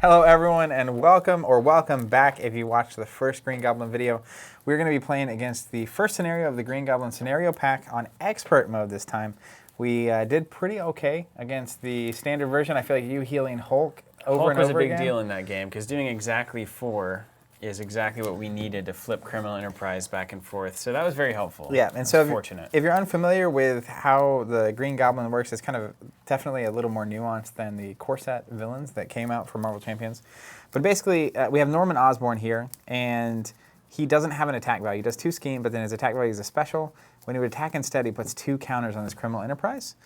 Hello everyone and welcome back if you watched the first Green Goblin video. We're going to be playing against the first scenario of the Green Goblin scenario pack on expert mode this time. We did pretty okay against the standard version. I feel like you healing Hulk over and over again. Hulk was a big deal in that game because doing exactly 4 is exactly what we needed to flip Criminal Enterprise back and forth. So that was very helpful. Yeah, and so if you're unfamiliar with how the Green Goblin works, it's kind of definitely a little more nuanced than the core set villains that came out for Marvel Champions. But basically, we have Norman Osborne here, and he doesn't have an attack value. He does 2 scheme, but then his attack value is a special. When he would attack instead, he puts 2 counters on his Criminal Enterprise.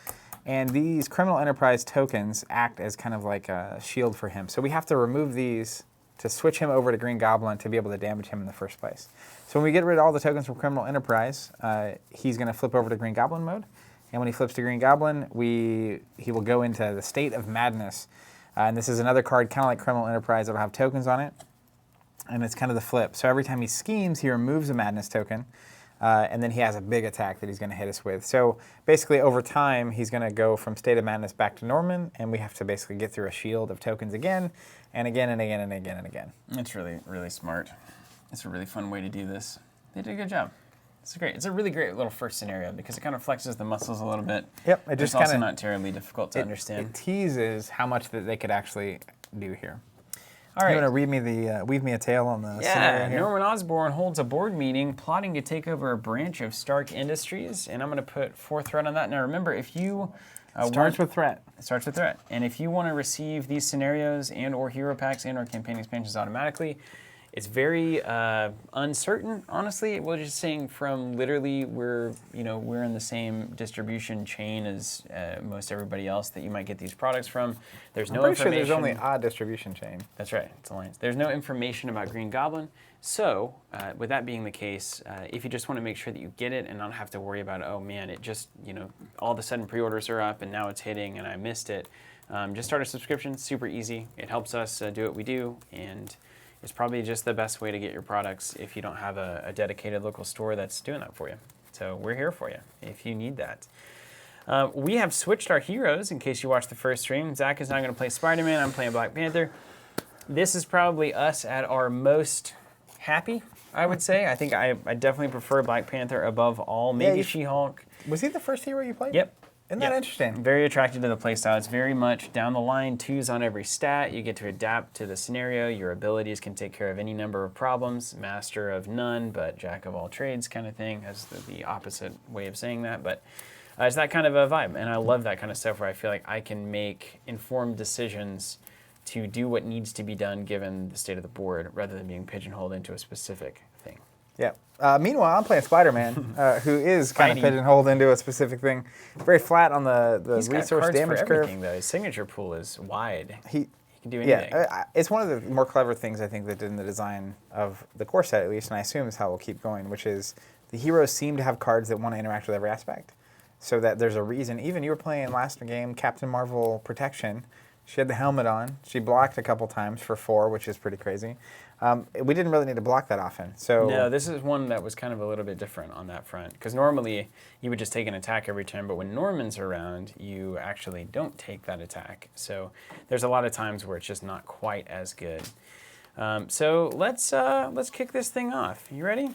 And these Criminal Enterprise tokens act as kind of like a shield for him. So we have to remove these to switch him over to Green Goblin to be able to damage him in the first place. So when we get rid of all the tokens from Criminal Enterprise, he's going to flip over to Green Goblin mode. And when he flips to Green Goblin, he will go into the State of Madness. And this is another card, kind of like Criminal Enterprise, that will have tokens on it. And it's kind of the flip. So every time he schemes, he removes a Madness token. And then he has a big attack that he's going to hit us with. So basically, over time, he's going to go from State of Madness back to Norman, and we have to basically get through a shield of tokens again, and again, and again, and again, and again. It's really, really smart. It's a really fun way to do this. They did a good job. It's great. It's a really great little first scenario because it kind of flexes the muscles a little bit. Yep. It's also not terribly difficult to understand. It teases how much that they could actually do here. All right. You want to weave me a tale on the scenario here? Norman Osborne holds a board meeting plotting to take over a branch of Stark Industries, and I'm going to put 4 threat on that. Now remember, if you... starts with threat. It starts with threat. And if you want to receive these scenarios and or hero packs and or campaign expansions automatically, it's very uncertain, honestly. We're just saying from literally we're in the same distribution chain as most everybody else that you might get these products from. There's no information. I'm pretty sure there's only a distribution chain. That's right. It's Alliance. There's no information about Green Goblin. So with that being the case, if you just want to make sure that you get it and not have to worry about, oh man, it just, all of a sudden pre-orders are up and now it's hitting and I missed it, just start a subscription. Super easy. It helps us do what we do, and it's probably just the best way to get your products if you don't have a dedicated local store that's doing that for you. So we're here for you if you need that. We have switched our heroes in case you watched the first stream. Zach is now going to play Spider-Man. I'm playing Black Panther. This is probably us at our most happy, I would say. I think I definitely prefer Black Panther above all. Maybe She-Hulk. Was he the first hero you played? Yep. Isn't that interesting? Very attracted to the playstyle. It's very much down the line, 2s on every stat. You get to adapt to the scenario. Your abilities can take care of any number of problems. Master of none, but jack of all trades kind of thing. That's the opposite way of saying that. But it's that kind of a vibe. And I love that kind of stuff where I feel like I can make informed decisions to do what needs to be done given the state of the board rather than being pigeonholed into a specific thing. Yeah. Meanwhile, I'm playing Spider-Man, who is kind of pigeonholed into a specific thing. Very flat on the resource damage for curve. Though. His signature pool is wide. He can do anything. Yeah, it's one of the more clever things I think that did in the design of the core set, at least, and I assume is how we'll keep going, which is the heroes seem to have cards that want to interact with every aspect, so that there's a reason. Even you were playing last game, Captain Marvel Protection. She had the helmet on. She blocked a couple times for 4, which is pretty crazy. We didn't really need to block that often. So no, this is one that was kind of a little bit different on that front. Because normally you would just take an attack every turn, but when Norman's around, you actually don't take that attack. So there's a lot of times where it's just not quite as good. So let's kick this thing off. You ready?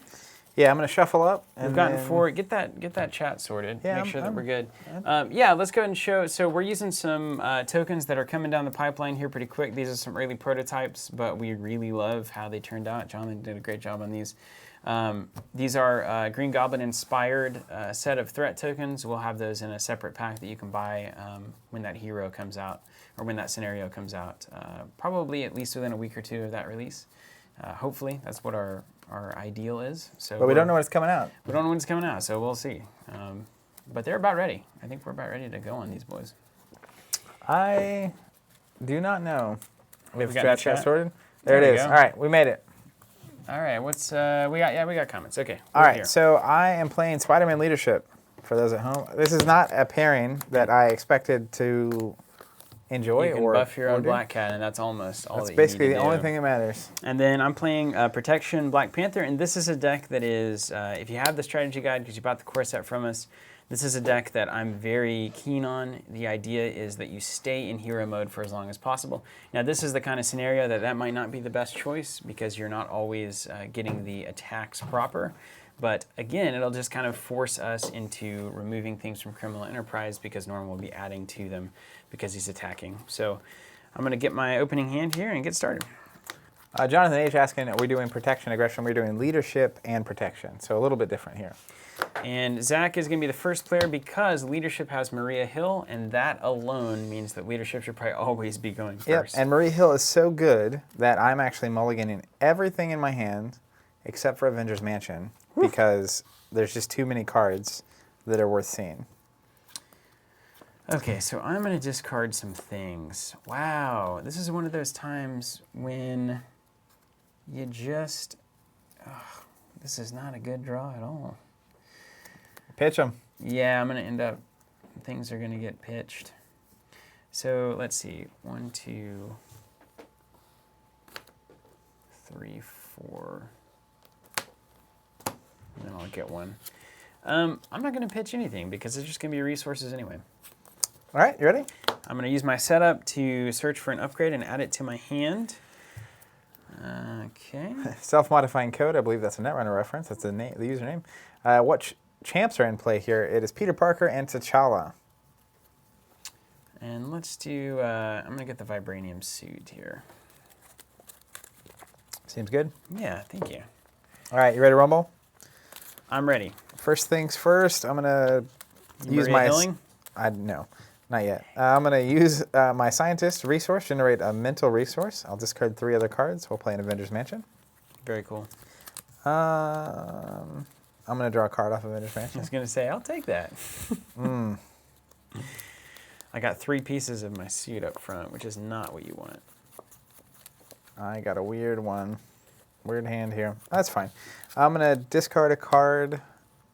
Yeah, I'm going to shuffle up. And we've gotten 4. Get that chat sorted. Yeah, Make sure that we're good. Yeah, let's go ahead and show. So we're using some tokens that are coming down the pipeline here pretty quick. These are some early prototypes, but we really love how they turned out. Jonathan did a great job on these. These are Green Goblin inspired set of threat tokens. We'll have those in a separate pack that you can buy when that hero comes out, or when that scenario comes out. Probably at least within a week or 2 of that release. Hopefully, that's what our ideal is. So, but we don't know when it's coming out. We don't know when it's coming out, so we'll see. But they're about ready. I think we're about ready to go on these boys. I do not know. We've got chat sorted. There it is. All right, we made it. All right, what's we got? Yeah, we got comments. Okay. All right, so I am playing Spider-Man Leadership. For those at home, this is not a pairing that I expected to enjoy. You can buff your own Black Cat, and that's almost all that you need to do. That's basically the only thing that matters. And then I'm playing Protection Black Panther, and this is a deck that is, if you have the strategy guide, because you bought the core set from us, This is a deck that I'm very keen on. The idea is that you stay in hero mode for as long as possible. Now, this is the kind of scenario that might not be the best choice because you're not always getting the attacks proper. But again, it'll just kind of force us into removing things from Criminal Enterprise because Norman will be adding to them because he's attacking. So I'm going to get my opening hand here and get started. Jonathan H. asking, are we doing protection, aggression? We're doing leadership and protection, so a little bit different here. And Zach is going to be the first player because leadership has Maria Hill, and that alone means that leadership should probably always be going first. Yep, and Maria Hill is so good that I'm actually mulliganing everything in my hand except for Avengers Mansion because there's just too many cards that are worth seeing. Okay, so I'm going to discard some things. Wow, this is one of those times when you just... this is not a good draw at all. Pitch them. Yeah, I'm going to end up... things are going to get pitched. So let's see. 1, 2, 3, 4. And then I'll get one. I'm not going to pitch anything because it's just going to be resources anyway. All right, you ready? I'm going to use my setup to search for an upgrade and add it to my hand. Okay. Self-modifying code, I believe that's a Netrunner reference. That's the name, the username. What champs are in play here? It is Peter Parker and T'Challa. And let's do, I'm going to get the Vibranium suit here. Seems good. Yeah, thank you. All right, you ready to rumble? I'm ready. First things first, I'm going to use my... Healing? No, not yet. I'm going to use my scientist resource, generate a mental resource. I'll discard 3 other cards. We'll play an Avengers Mansion. Very cool. I'm going to draw a card off Avengers I Mansion. was going to say, I'll take that. I got 3 pieces of my suit up front, which is not what you want. I got a weird one. Weird hand here. That's fine. I'm going to discard a card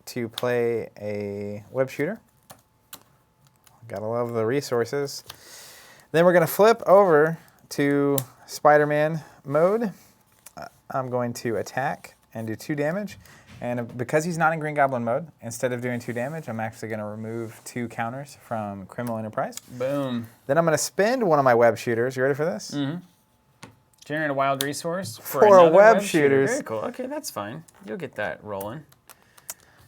to play a web shooter. Gotta love the resources. Then we're going to flip over to Spider-Man mode. I'm going to attack and do 2 damage. And because he's not in Green Goblin mode, instead of doing 2 damage, I'm actually going to remove 2 counters from Criminal Enterprise. Boom. Then I'm going to spend one of my web shooters. You ready for this? Mm-hmm. Generate a wild resource for another web shooters. Very cool. Okay, that's fine. You'll get that rolling.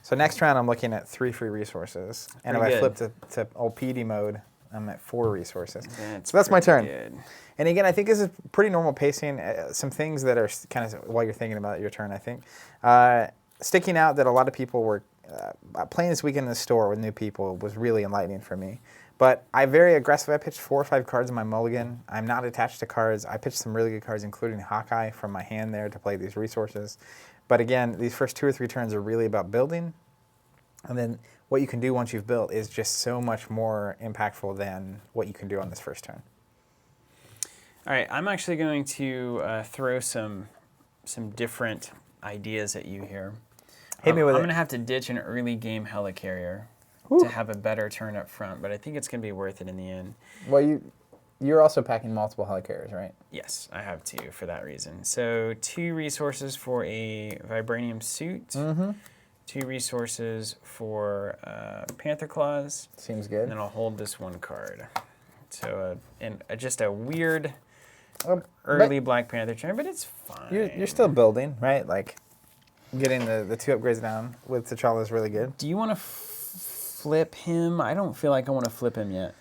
So next round, I'm looking at 3 free resources. And if Pretty I good. flip to old PD mode, I'm at 4 resources. So that's my turn. Good. And again, I think this is pretty normal pacing. Some things that are kind of, while you're thinking about your turn, I think. Sticking out that a lot of people were playing this weekend in the store with new people was really enlightening for me. But I'm very aggressive. I pitched 4 or 5 cards in my mulligan. I'm not attached to cards. I pitched some really good cards, including Hawkeye from my hand there to play these resources. But again, these first 2 or 3 turns are really about building. And then what you can do once you've built is just so much more impactful than what you can do on this first turn. All right, I'm actually going to throw some different ideas at you here. Hit me with it. I'm going to have to ditch an early game helicarrier to have a better turn up front, but I think it's going to be worth it in the end. Well, you're also packing multiple helicarriers, right? Yes, I have 2 for that reason. So 2 resources for a Vibranium suit. Mm-hmm. 2 resources for Panther Claws. Seems good. And then I'll hold this 1 card. So just a weird early Black Panther turn, but it's fine. You're still building, right? Like getting the 2 upgrades down with T'Challa is really good. Do you want to flip him? I don't feel like I want to flip him yet.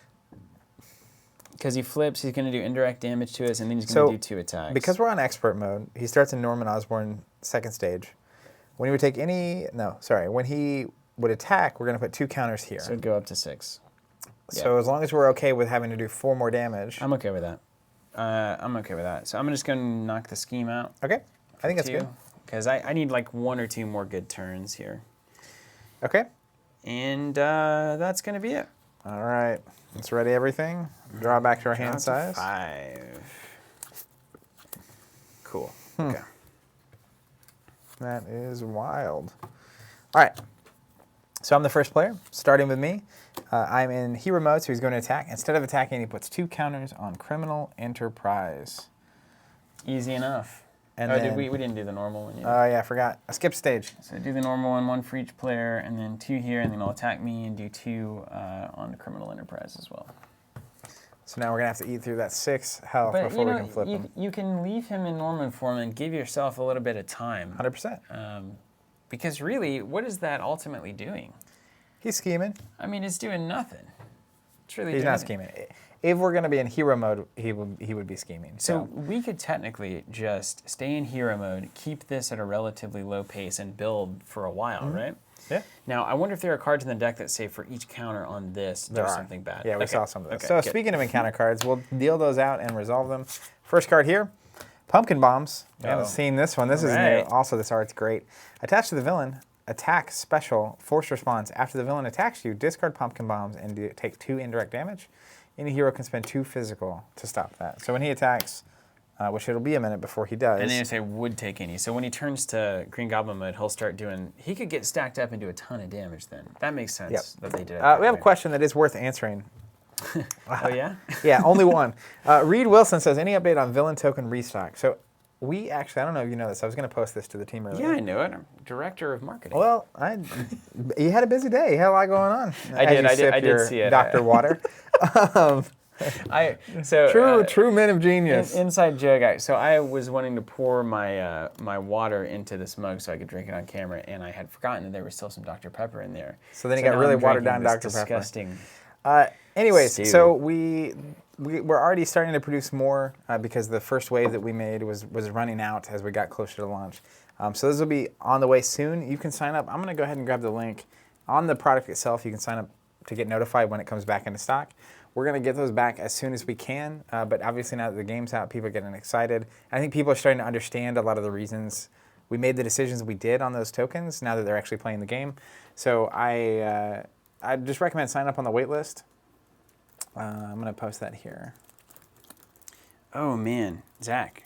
Because he flips, he's going to do indirect damage to us, and then he's going to do 2 attacks. Because we're on expert mode, he starts in Norman Osborne 2nd stage. When he would take when he would attack, we're going to put 2 counters here. So it'd go up to 6. So as long as we're okay with having to do 4 more damage. I'm okay with that. I'm okay with that. So I'm just going to knock the scheme out. Okay. I think that's good. Because I need like 1 or 2 more good turns here. Okay. And that's going to be it. All right. Let's ready everything. Draw back to our hand size. 5. Cool. Okay. That is wild. All right. So I'm the first player, starting with me. I'm in hero mode, so he's going to attack. Instead of attacking, he puts 2 counters on Criminal Enterprise. Easy enough. And oh, then, we didn't do the normal one yet. Oh, yeah, I forgot. I skipped stage. So do the normal one for each player, and then 2 here, and then he'll attack me and do 2 on the criminal enterprise as well. So now we're going to have to eat through that 6 health But before we can flip him. you can leave him in Norman form and give yourself a little bit of time. 100%. Because really, what is that ultimately doing? He's scheming. I mean, it's doing nothing. It's really He's doing not nothing. scheming. If we're going to be in hero mode, he would be scheming. So we could technically just stay in hero mode, keep this at a relatively low pace, and build for a while, right? Yeah. Now, I wonder if there are cards in the deck that say for each counter on this, do something bad. Yeah, we Okay. saw some of those. Okay, So good. speaking of encounter cards, we'll deal those out and resolve them. First card here, Pumpkin Bombs. We haven't seen this one. This is new. Right. Also, this art's great. Attached to the villain, attack special, force response. After the villain attacks you, discard Pumpkin Bombs and take 2 indirect damage. Any hero can spend 2 physical to stop that. So when he attacks, which it'll be a minute before he does. And then you say would take any. So when he turns to Green Goblin mode, he'll start doing. He could get stacked up and do a ton of damage. Then that makes sense Yep. that they did it. we that have a way. question that is worth answering. Oh yeah. Yeah, only one. Reed Wilson says, any update on villain token restock? So we actually, I don't know if you know this, I was going to post this to the team earlier. Yeah, I know it. I'm director of marketing. Well, you had a busy day. You had a lot going on. I did see it. Dr. Water. True men of genius. Inside joke. So I was wanting to pour my my water into this mug so I could drink it on camera, and I had forgotten that there was still some Dr. Pepper in there. So then you got now really I'm watered drinking down this Dr. Pepper. Disgusting. Anyways, Stew. so we're already starting to produce more because the first wave that we made was running out as we got closer to launch. So this will be on the way soon. You can sign up. I'm going to go ahead and grab the link. On the product itself, you can sign up to get notified when it comes back into stock. We're going to get those back as soon as we can, but obviously now that the game's out, people are getting excited. I think people are starting to understand a lot of the reasons we made the decisions we did on those tokens now that they're actually playing the game. So I just recommend sign up on the wait list. I'm going to post that here. Oh man, Zach,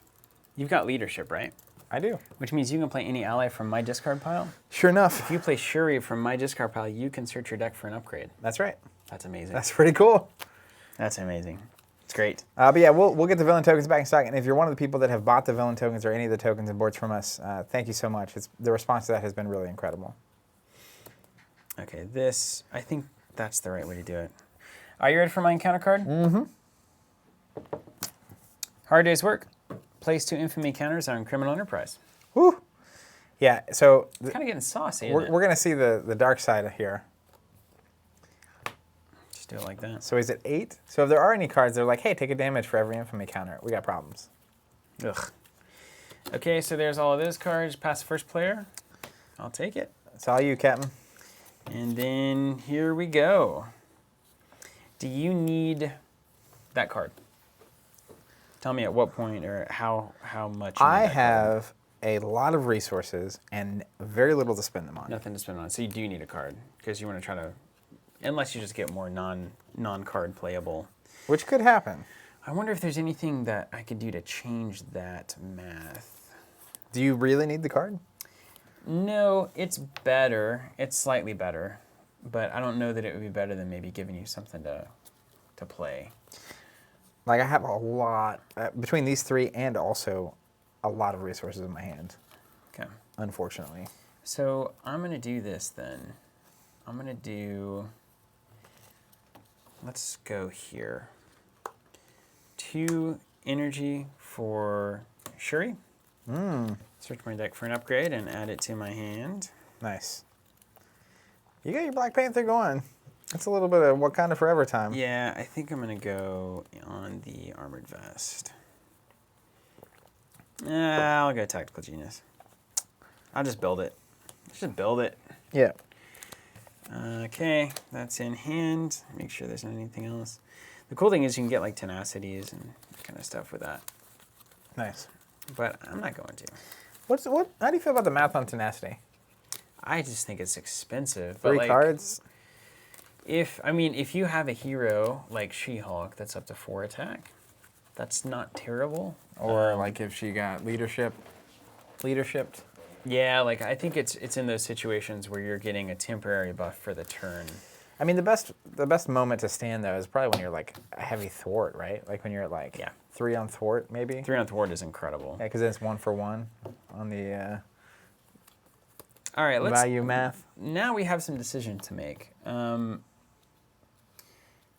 you've got leadership, right? I do. Which means you can play any ally from my discard pile. Sure enough. If you play Shuri from my discard pile, you can search your deck for an upgrade. That's right. That's amazing. That's pretty cool. That's amazing. It's great. But yeah, we'll get the villain tokens back in stock. And if you're one of the people that have bought the villain tokens or any of the tokens and boards from us, thank you so much. The response to that has been really incredible. Okay, I think that's the right way to do it. Are you ready for my encounter card? Mm-hmm. Hard day's work. Place 2 infamy counters on Criminal Enterprise. Whew. Yeah, so It's kind of getting saucy, we're isn't it? going to see the dark side here. Just do it like that. So he's at 8. So if there are any cards that are like, hey, take a damage for every infamy counter, we got problems. Ugh. Okay, so there's all of those cards. Pass the first player. I'll take it. It's all you, Captain. And then here we go. Do you need that card? Tell me at what point or how much you need I that card. have a lot of resources and very little to spend them on. Nothing to spend on. So you do need a card because you want to try to, unless you just get more non-card playable. Which could happen. I wonder if there's anything that I could do to change that math. Do you really need the card? No, it's better. It's slightly better, but I don't know that it would be better than maybe giving you something to play. Like, I have a lot, between these 3 and also a lot of resources in my hand, Okay. unfortunately. So I'm going to do this then. I'm going to do, let's go here. 2 energy for Shuri. Search my deck for an upgrade and add it to my hand. Nice. You got your Black Panther going. That's a little bit of Wakanda Forever time. Yeah, I think I'm going to go on the Armored Vest. I'll go Tactical Genius. I'll just build it. Just build it. Yeah. Okay, that's in hand. Make sure there's not anything else. The cool thing is you can get like tenacities and kind of stuff with that. Nice. But I'm not going to. How do you feel about the math on tenacity? I just think it's expensive. 3 but like, cards? If you have a hero like She-Hulk that's up to 4 attack, that's not terrible. Or like if she got leadershiped? Yeah, like I think it's in those situations where you're getting a temporary buff for the turn. I mean, the best moment to stand though is probably when you're like a heavy thwart, right? Like when you're at like 3 on thwart, maybe. 3 on thwart is incredible. Yeah, because then it's 1 for 1 on the All right, value math. Now we have some decisions to make.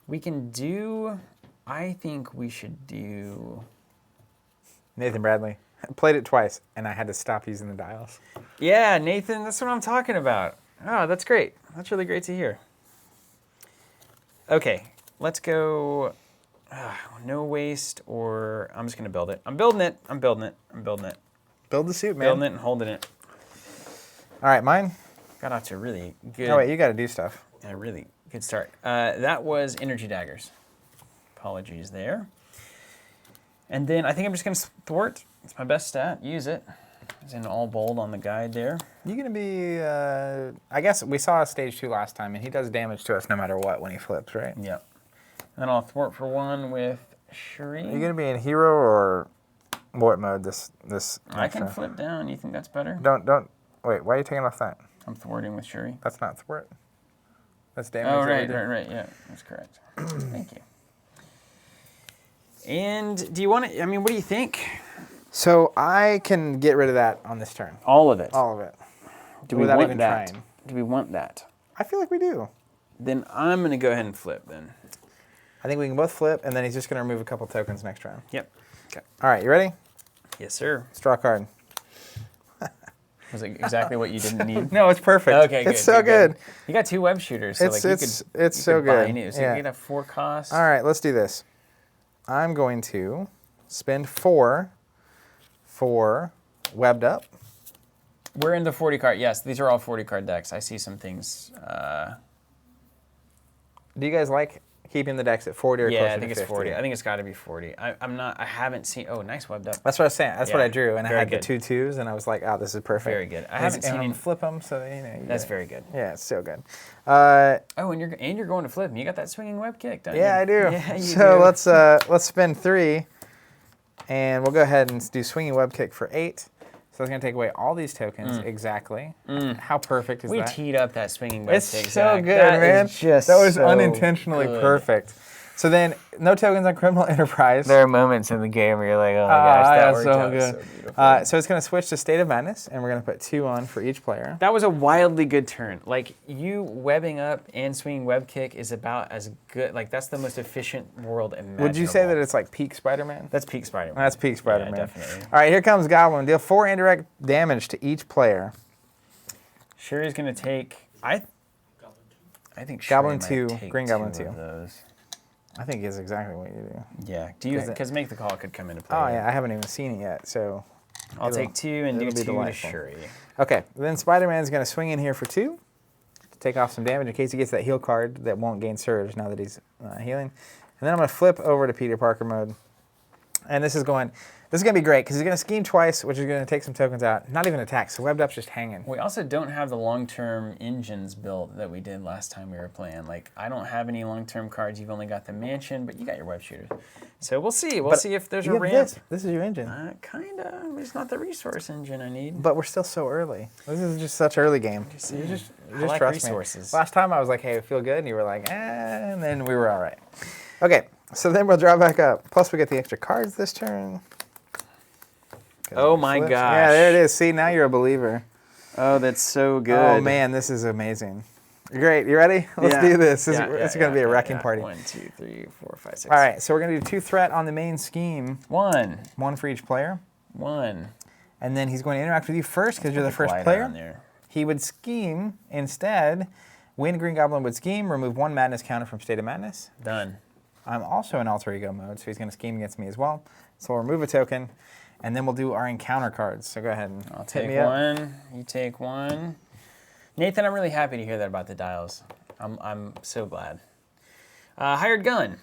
We can do. I think we should do. Nathan Bradley. I played it twice, and I had to stop using the dials. Yeah, Nathan, that's what I'm talking about. Oh, that's great. That's really great to hear. Okay, let's go. No waste, or I'm just gonna build it. I'm building it. I'm building it. I'm building it. Build the suit, man. Building it and holding it. All right, mine. Got off to a really good. Oh wait, you got to do stuff. A really good start. That was energy daggers. Apologies there. And then I think I'm just gonna thwart. It's my best stat. Use it. It's in all bold on the guide there. You gonna be? I guess we saw stage 2 last time, and he does damage to us no matter what when he flips, right? Yep. And then I'll thwart for 1 with Shuri. Are you gonna be in hero or what mode? This. I can flip down. You think that's better? Don't. Wait. Why are you taking off that? I'm thwarting with Shuri. That's not thwart. That's damage. Oh right. Yeah, that's correct. Thank you. And do you want to? I mean, what do you think? So I can get rid of that on this turn. All of it. All of it. Do we without want even that? trying. Do we want that? I feel like we do. Then I'm gonna go ahead and flip. Then. I think we can both flip, and then he's just gonna remove a couple tokens next round. Yep. Okay. All right, you ready? Yes, sir. Draw a card. Was it exactly what you didn't need? No, it's perfect. Okay, good. It's so good. You got 2 web shooters, so It's you so could buy good. new. So Yeah. you get a 4 cost. All right, let's do this. I'm going to spend 4 for webbed up. We're in the 40 card. Yes, these are all 40 card decks. I see some things. Do you guys like keeping the decks at 40 or closer Yeah, I to think it's 50? 40. I think it's got to be 40. I haven't seen. Oh, nice webbed up. That's what I was saying. That's what Yeah, I drew, and I very had good. the 2 2s, and I was like, "Oh, this is perfect." Very good. I haven't seen any. Flip them, so you know. That's very good. Yeah, it's so good. Oh, and you're going to flip. You got that swinging web kick, don't you? Yeah, I do. Yeah, you so do. let's spend 3, and we'll go ahead and do swinging web kick for 8. So it's gonna take away all these tokens exactly. How perfect is We that? teed up that swinging web It's kick. so Zach. good, That man. is just that was so unintentionally good. perfect. So then, no tokens on criminal enterprise. There are moments in the game where you're like, oh my gosh, that that's worked so out good. so beautiful. So it's going to switch to State of Madness, and we're going to put 2 on for each player. That was a wildly good turn. Like, you webbing up and swinging web kick is about as good. Like, that's the most efficient world imaginable. Would you say that it's like peak Spider-Man? That's peak Spider-Man. That's peak Spider-Man. Yeah, definitely. All right, here comes Goblin. Deal 4 indirect damage to each player. Shuri's going to take... I think Shuri Goblin might 2, take Green Goblin 2 2. of those. I think it's exactly what you do. Yeah. Do you? Because make the call could come into play. Oh, yeah, I haven't even seen it yet, so... I'll take 2 and do it'll be 2 to delightful. Shuri. Okay, then Spider-Man's going to swing in here for 2 to take off some damage in case he gets that heal card that won't gain surge now that he's healing. And then I'm going to flip over to Peter Parker mode. And this is going to be great because he's going to scheme twice, which is going to take some tokens out. Not even attack, so webbed up's just hanging. We also don't have the long-term engines built that we did last time we were playing. Like, I don't have any long-term cards. You've only got the mansion, but you got your web shooters. So we'll see. We'll see if there's You a have ramp. This is your engine. Kinda. It's not the resource engine I need. But we're still so early. This is just such early game. You just like trust resources. me. Last time I was like, hey, I feel good, and you were like, and then we were all right. Okay, so then we'll draw back up. Plus we get the extra cards this turn. Oh my gosh. Yeah, there it is. See, now you're a believer. Oh, that's so good. Oh man, this is amazing. Great, you ready? Let's do this. It's going to be a wrecking party. 1, 2, 3, 4, 5, 6. All right, so we're going to do 2 threat on the main scheme. 1. 1 for each player. 1. And then he's going to interact with you first because you're the first Glider player. on there. He would scheme instead. When Green Goblin would scheme, remove 1 madness counter from State of Madness. Done. I'm also in alter ego mode, so he's going to scheme against me as well. So we'll remove a token, and then we'll do our encounter cards. So go ahead and I'll hit take me up. 1. You take 1. Nathan, I'm really happy to hear that about the dials. I'm so glad. Hired Gun.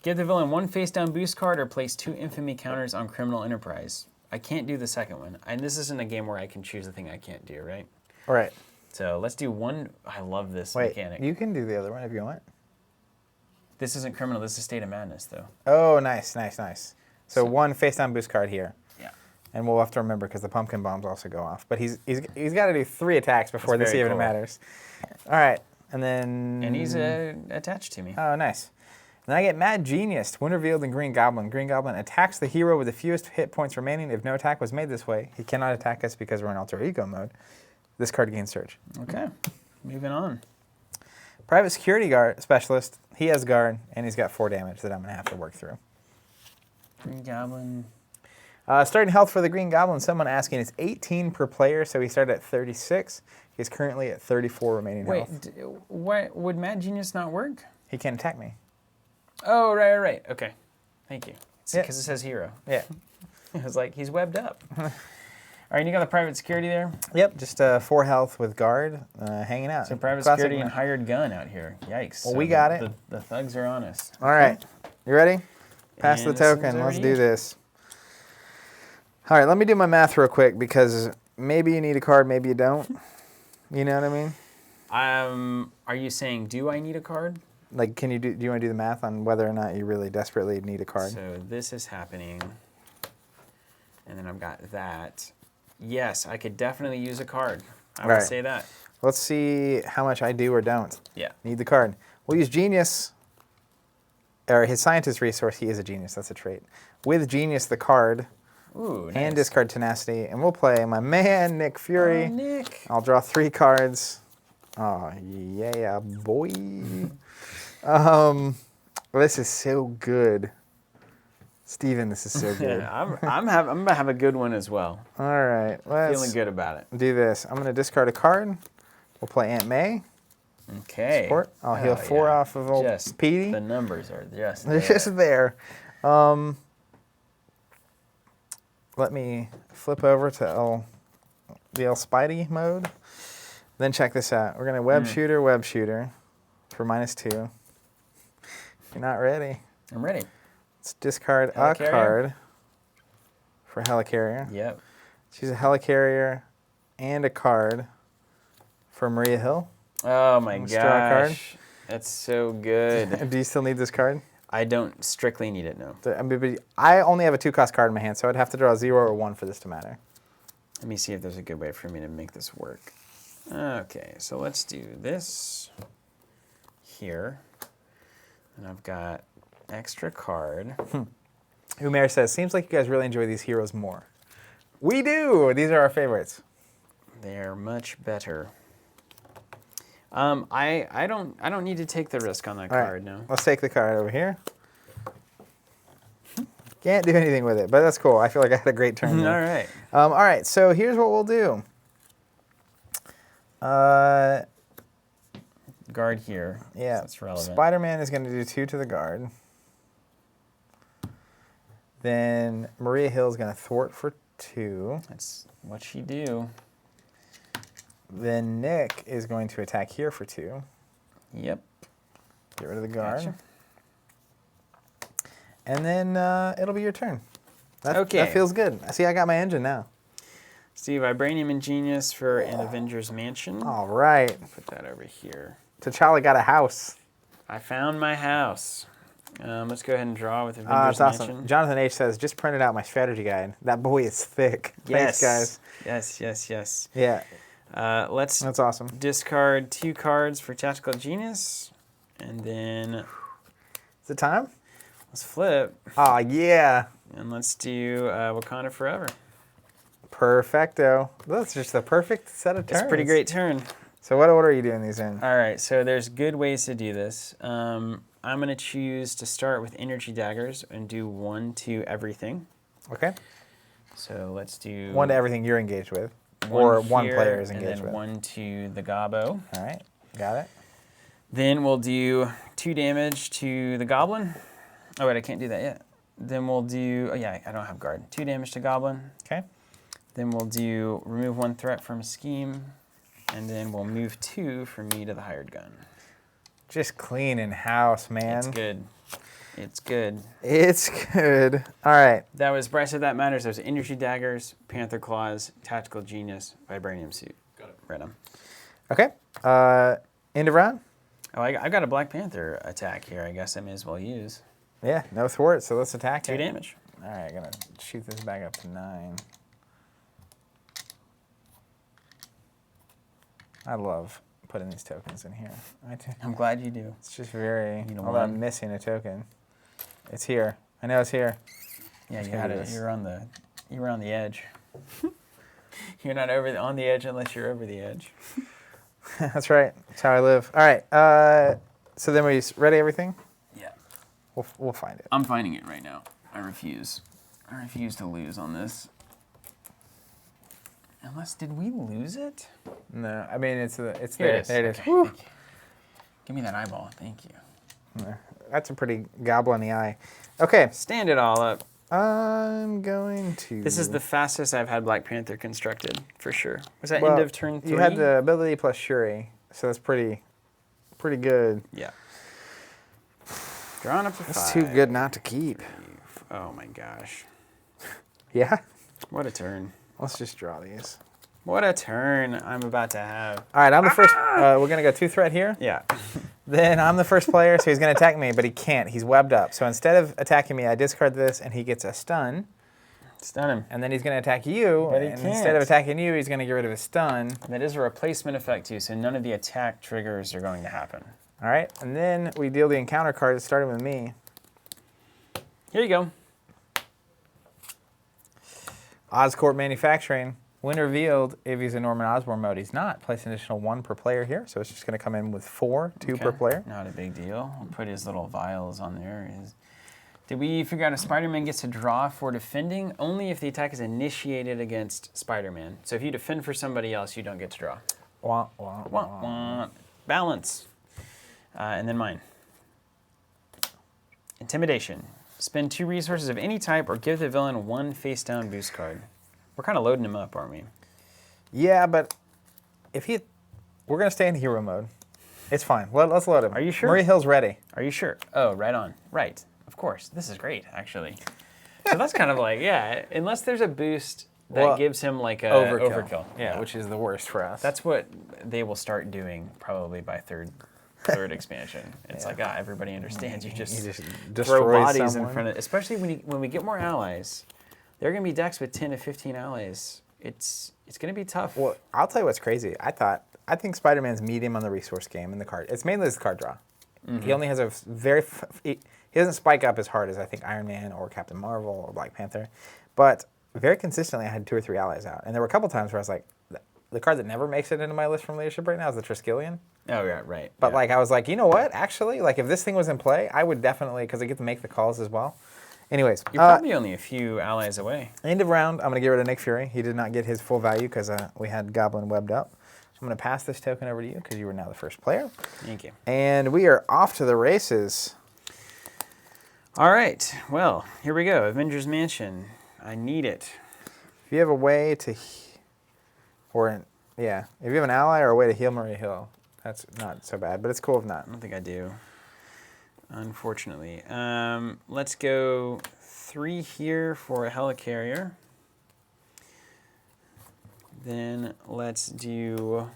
Give the villain 1 face-down boost card or place 2 infamy counters on Criminal Enterprise. I can't do the second one. And this isn't a game where I can choose the thing I can't do, right? All right. So let's do 1. I love this Wait, mechanic. you can do the other one if you want. This isn't Criminal. This is State of Madness, though. Oh, nice, nice, nice. So 1 face-down boost card here. Yeah. And we'll have to remember because the pumpkin bombs also go off. But he's got to do 3 attacks before this very even cool. matters. All right. And then... And he's attached to me. Oh, nice. Then I get Mad Genius, when revealed in Green Goblin. Green Goblin attacks the hero with the fewest hit points remaining. If no attack was made this way, he cannot attack us because we're in Alter Ego mode. This card gains Surge. Okay, moving on. Private Security Guard Specialist. He has Guard, and he's got 4 damage that I'm going to have to work through. Green Goblin. Starting health for the Green Goblin, someone asking, is 18 per player, so he started at 36. He's currently at 34 remaining health. Wait, would Mad Genius not work? He can't attack me. Oh, right. Okay, thank you. Because Yeah. it says hero. Yeah. I was like, he's webbed up. All right, you got the Private Security there? Yep, just 4 health with Guard, hanging out. So Private Classic Security and man. Hired Gun out here. Yikes. Well, So we got it. The thugs are on us. All right, you ready? Pass And the this one's token. Let's already do in. this. All right, let me do my math real quick because maybe you need a card, maybe you don't. You know what I mean? Are you saying, do I need a card? Like, do you want to do the math on whether or not you really desperately need a card? So this is happening. And then I've got that. Yes, I could definitely use a card. I would Right. say that. Let's see how much I do or don't Yeah. need the card. We'll use Genius, or his Scientist resource. He is a Genius. That's a trait. With Genius, the card, Ooh, nice. and discard Tenacity, and we'll play my man, Nick Fury. Oh, Nick. I'll draw 3 cards. Oh, yeah, boy. This is so good. Steven, this is so good. Yeah, I'm gonna have a good one as well. All right, let's Feeling good about it. do this. I'm going to discard a card. We'll play Aunt May. Okay. Support. I'll heal 4 off of old Just Petey. the numbers are just They're there. just there. Let me flip over to the El Spidey mode. Then check this out. We're going to web shooter for -2. If you're not ready, I'm ready. let's discard a Helicarrier? card for Helicarrier. Yep. Choose a Helicarrier and a card for Maria Hill. Oh my Let's draw a card. gosh. That's so good. Do you still need this card? I don't strictly need it, no. I only have a 2-cost card in my hand, so I'd have to draw a 0 or 1 for this to matter. Let me see if there's a good way for me to make this work. Okay, so let's do this here. And I've got extra card. Umair says, seems like you guys really enjoy these heroes more. We do! These are our favorites. They're much better. I don't need to take the risk on that All right, card, no. let's take the card over here. Can't do anything with it, but that's cool. I feel like I had a great turn there. All right. All right, so here's what we'll do. Guard here. Yeah, So that's relevant. Spider-Man is going to do 2 to the guard. Then Maria Hill is going to thwart for 2. That's what she do. Then Nick is going to attack here for 2. Yep. Get rid of the guard. Gotcha. And then it'll be your turn. Okay. That feels good. See, I got my engine now. Steve, Vibranium and Genius for an Avengers Mansion. All right. Put that over here. T'Challa got a house. I found my house. Let's go ahead and draw with Avengers That's awesome. Mansion. Jonathan H. says, just printed out my strategy guide. That boy is thick. Yes. Thanks, guys. Yes. Yeah, Let's that's awesome. discard 2 cards for Tactical Genius. And then Is it time? let's flip. Oh, yeah. And let's do Wakanda Forever. Perfecto. That's just the perfect set of turns. It's a pretty great turn. So what order are you doing these in? All right, so there's good ways to do this. I'm going to choose to start with Energy Daggers and do 1 to everything. Okay. So let's do 1 to everything you're engaged with. one Or 1 here, player is and engaged then with. 1 to the Gobbo. All right. Got it. Then we'll do 2 damage to the Goblin. Oh, wait, I can't do that yet. Then we'll do, oh yeah, I don't have guard. 2 damage to Goblin. Okay. Then we'll do remove 1 threat from a scheme. And then we'll move 2 for me to the Hired Gun. Just clean in house, man. It's good. It's good. It's good. All right. That was Bryce, if that matters. There's Energy Daggers, Panther Claws, Tactical Genius, Vibranium Suit. Got it. Read 'em. Okay. End of round? Oh, I got a Black Panther attack here. I guess I may as well use. Yeah, no thwart, so let's attack 2 it. damage. All right, gonna shoot this back up to 9. I love putting these tokens in here. I'm glad you do. It's just very. Need a Although I'm one. missing a token. It's here. I know it's here. Yeah, Let's you go had do it. this. You were on the edge. You're not on the edge unless you're over the edge. That's right. That's how I live. All right. So then we ready everything? Yeah. We'll find it. I'm finding it right now. I refuse. I refuse to lose on this. Unless, did we lose it? No, I mean it's Here there. it is. There it is. Okay, Woo. thank you. Give me that eyeball. Thank you. That's a pretty goblin-y eye. Okay. Stand it all up. I'm going to. This is the fastest I've had Black Panther constructed, for sure. Was that Well, end of turn 3? You had the ability plus Shuri, so that's pretty good. Yeah. Drawing up to 5. That's too good not to keep. Oh my gosh. Yeah? What a turn. Let's just draw these. What a turn I'm about to have. All right, I'm the first. We're going to go 2-threat here. Yeah. Then I'm the first player, so he's going to attack me, but he can't. He's webbed up. So instead of attacking me, I discard this, and he gets a stun. Stun him. And then he's going to attack you, But he and can't. instead of attacking you, he's going to get rid of his stun. That is a replacement effect too, so none of the attack triggers are going to happen. All right, and then we deal the encounter card, starting with me. Here you go. Oscorp Manufacturing. When revealed, if he's in Norman Osborne mode, he's not. Place an additional 1 per player here, so it's just going to come in with 4, 2 per Okay. player. Not a big deal. We'll put his little vials on there. Did we figure out if Spider-Man gets to draw for defending? Only if the attack is initiated against Spider-Man. So if you defend for somebody else, you don't get to draw. Wah, wah, Wah, wah. wah. Balance. And then mine. Intimidation. Spend 2 resources of any type or give the villain 1 face-down boost card. We're kind of loading him up, aren't we? Yeah, but if we're going to stay in hero mode. It's fine. Let's load him. Are you sure? Murray Hill's ready. Are you sure? Oh, right on. Right. Of course. This is great, actually. So that's kind of like, yeah, unless there's a boost that Well, gives him like a Overkill. Yeah, which is the worst for us. That's what they will start doing probably by third expansion. It's like, everybody understands. You just throw destroy bodies someone. in front of, especially when we get more allies. There are going to be decks with 10 to 15 allies. It's going to be tough. Well, I'll tell you what's crazy. I think Spider-Man's medium on the resource game in the card. It's mainly his card draw. Mm-hmm. He only has a he doesn't spike up as hard as I think Iron Man or Captain Marvel or Black Panther, but very consistently I had 2 or 3 allies out, and there were a couple times where I was like, the card that never makes it into my list from leadership right now is the Triskelion. Oh yeah, right. But yeah. like I was like, you know what? Actually, like if this thing was in play, I would definitely, because I get to make the calls as well. Anyways, You're probably only a few allies away. end of round, I'm going to get rid of Nick Fury. He did not get his full value because we had Goblin webbed up. I'm going to pass this token over to you because you were now the first player. Thank you. And we are off to the races. All right. Well, here we go. Avengers Mansion. I need it. If you have a way to, if you have an ally or a way to heal Murray Hill, that's not so bad, but it's cool if not. I don't think I do, unfortunately. Let's go 3 here for a helicarrier. Then let's do,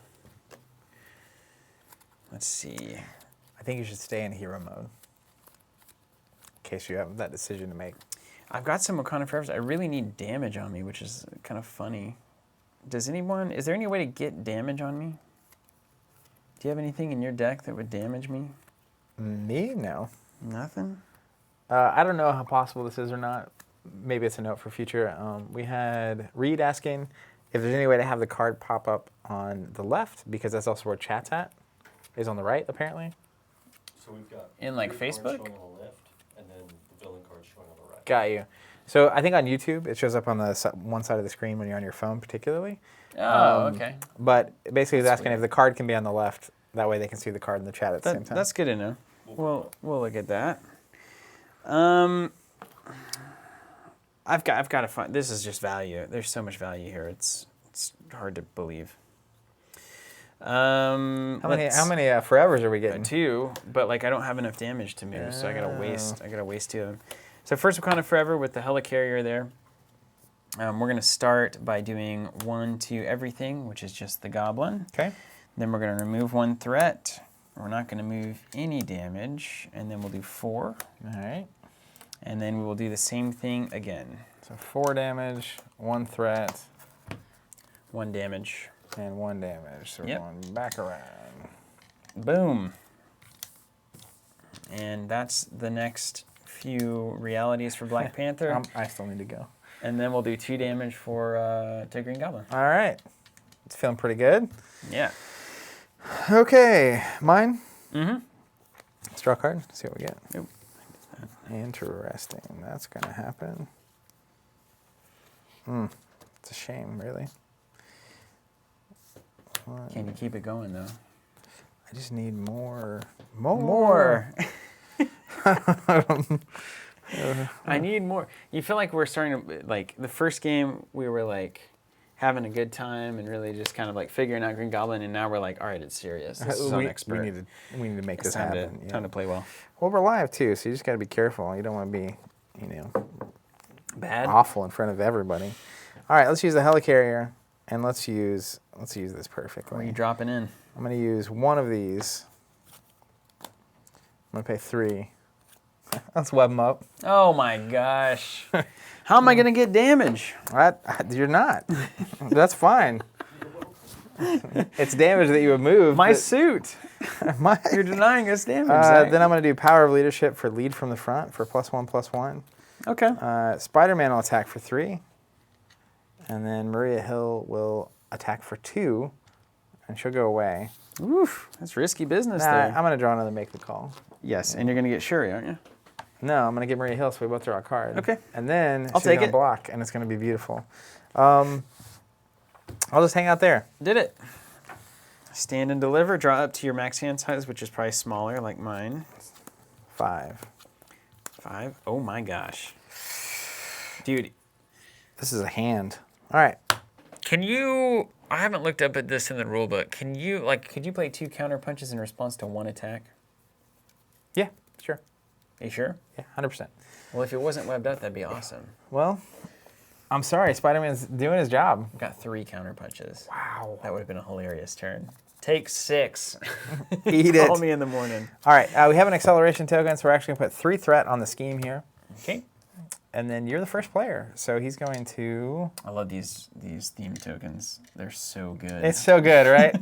let's see. I think you should stay in hero mode in case you have that decision to make. I've got some Wakanda Forevers. I really need damage on me, which is kind of funny. Is there any way to get damage on me? Do you have anything in your deck that would damage me? Me? No. Nothing? I don't know how possible this is or not. Maybe it's a note for future. We had Reed asking if there's any way to have the card pop up on the left, because that's also where chat's at, is on the right, apparently. So we've got In, like, 3 cards Facebook? showing on the left, and then the villain card showing on the right. Got you. So I think on YouTube, it shows up on the one side of the screen when you're on your phone particularly. Oh, okay. But basically he's asking weird. if the card can be on the left. That way they can see the card in the chat at the same time. That's good to know. We'll look at that. I've got to find. This is just value. There's so much value here. It's hard to believe. How many forevers are we getting? 2, but like I don't have enough damage to move, so I gotta waste 2 of them. So first Wakanda Forever with the helicarrier there. We're gonna start by doing 1 to everything, which is just the goblin. Okay. Then we're gonna remove 1 threat. We're not gonna move any damage, and then we'll do 4. All right. And then we will do the same thing again. So 4 damage, 1 threat. 1 damage. And 1 damage. So Yep. we're going back around. Boom. And that's the next few realities for Black Panther. I still need to go. And then we'll do 2 damage for to Green Goblin. All right. It's feeling pretty good. Yeah. Okay. Mine? Mm-hmm. Let's draw a card. See what we get. Yep. Interesting. That's going to happen. It's a shame, really. Can you keep it going, though? I just need more. I need more. You feel like we're starting to, like, the first game, we were, like, having a good time and really just kind of, like, figuring out Green Goblin, and now we're like, all right, it's serious. This is on expert. We need to make It's this time happen. time to play well. Well, we're live, too, so you just got to be careful. You don't want to be, Bad? awful in front of everybody. All right, let's use the helicarrier, and let's use this perfectly. What are you dropping in? I'm going to use one of these. I'm going to pay 3. Let's web them up. Oh, my gosh. How am I going to get damage? You're not. That's fine. It's damage that you would move. My suit. You're denying us damage. Zach. Then I'm going to do Power of Leadership for lead from the front for +1/+1. Okay. Spider-Man will attack for 3. And then Maria Hill will attack for 2. And she'll go away. Oof. That's risky business Nah, there. I'm going to draw another Make the Call. Yes, and you're going to get Shuri, aren't you? No, I'm going to get Maria Hill, so we both draw a card. Okay. And then I'll she's take going to it. block, and it's going to be beautiful. I'll just hang out there. Did it. Stand and deliver. Draw up to your max hand size, which is probably smaller, like mine. 5. 5. Oh my gosh. Dude. This is a hand. All right. Can you... I haven't looked up at this in the rule book. Can you, could you play 2 counter punches in response to 1 attack? Yeah, sure. Are you sure? Yeah, 100%. Well, if it wasn't webbed up, that'd be awesome. Well, I'm sorry. Spider-Man's doing his job. I've got 3 counter punches. Wow. That would have been a hilarious turn. Take 6. Eat it. Call me in the morning. All right. We have an acceleration token, so we're actually going to put 3 threat on the scheme here. Okay. And then you're the first player, so he's going to... I love these theme tokens. They're so good. It's so good, right?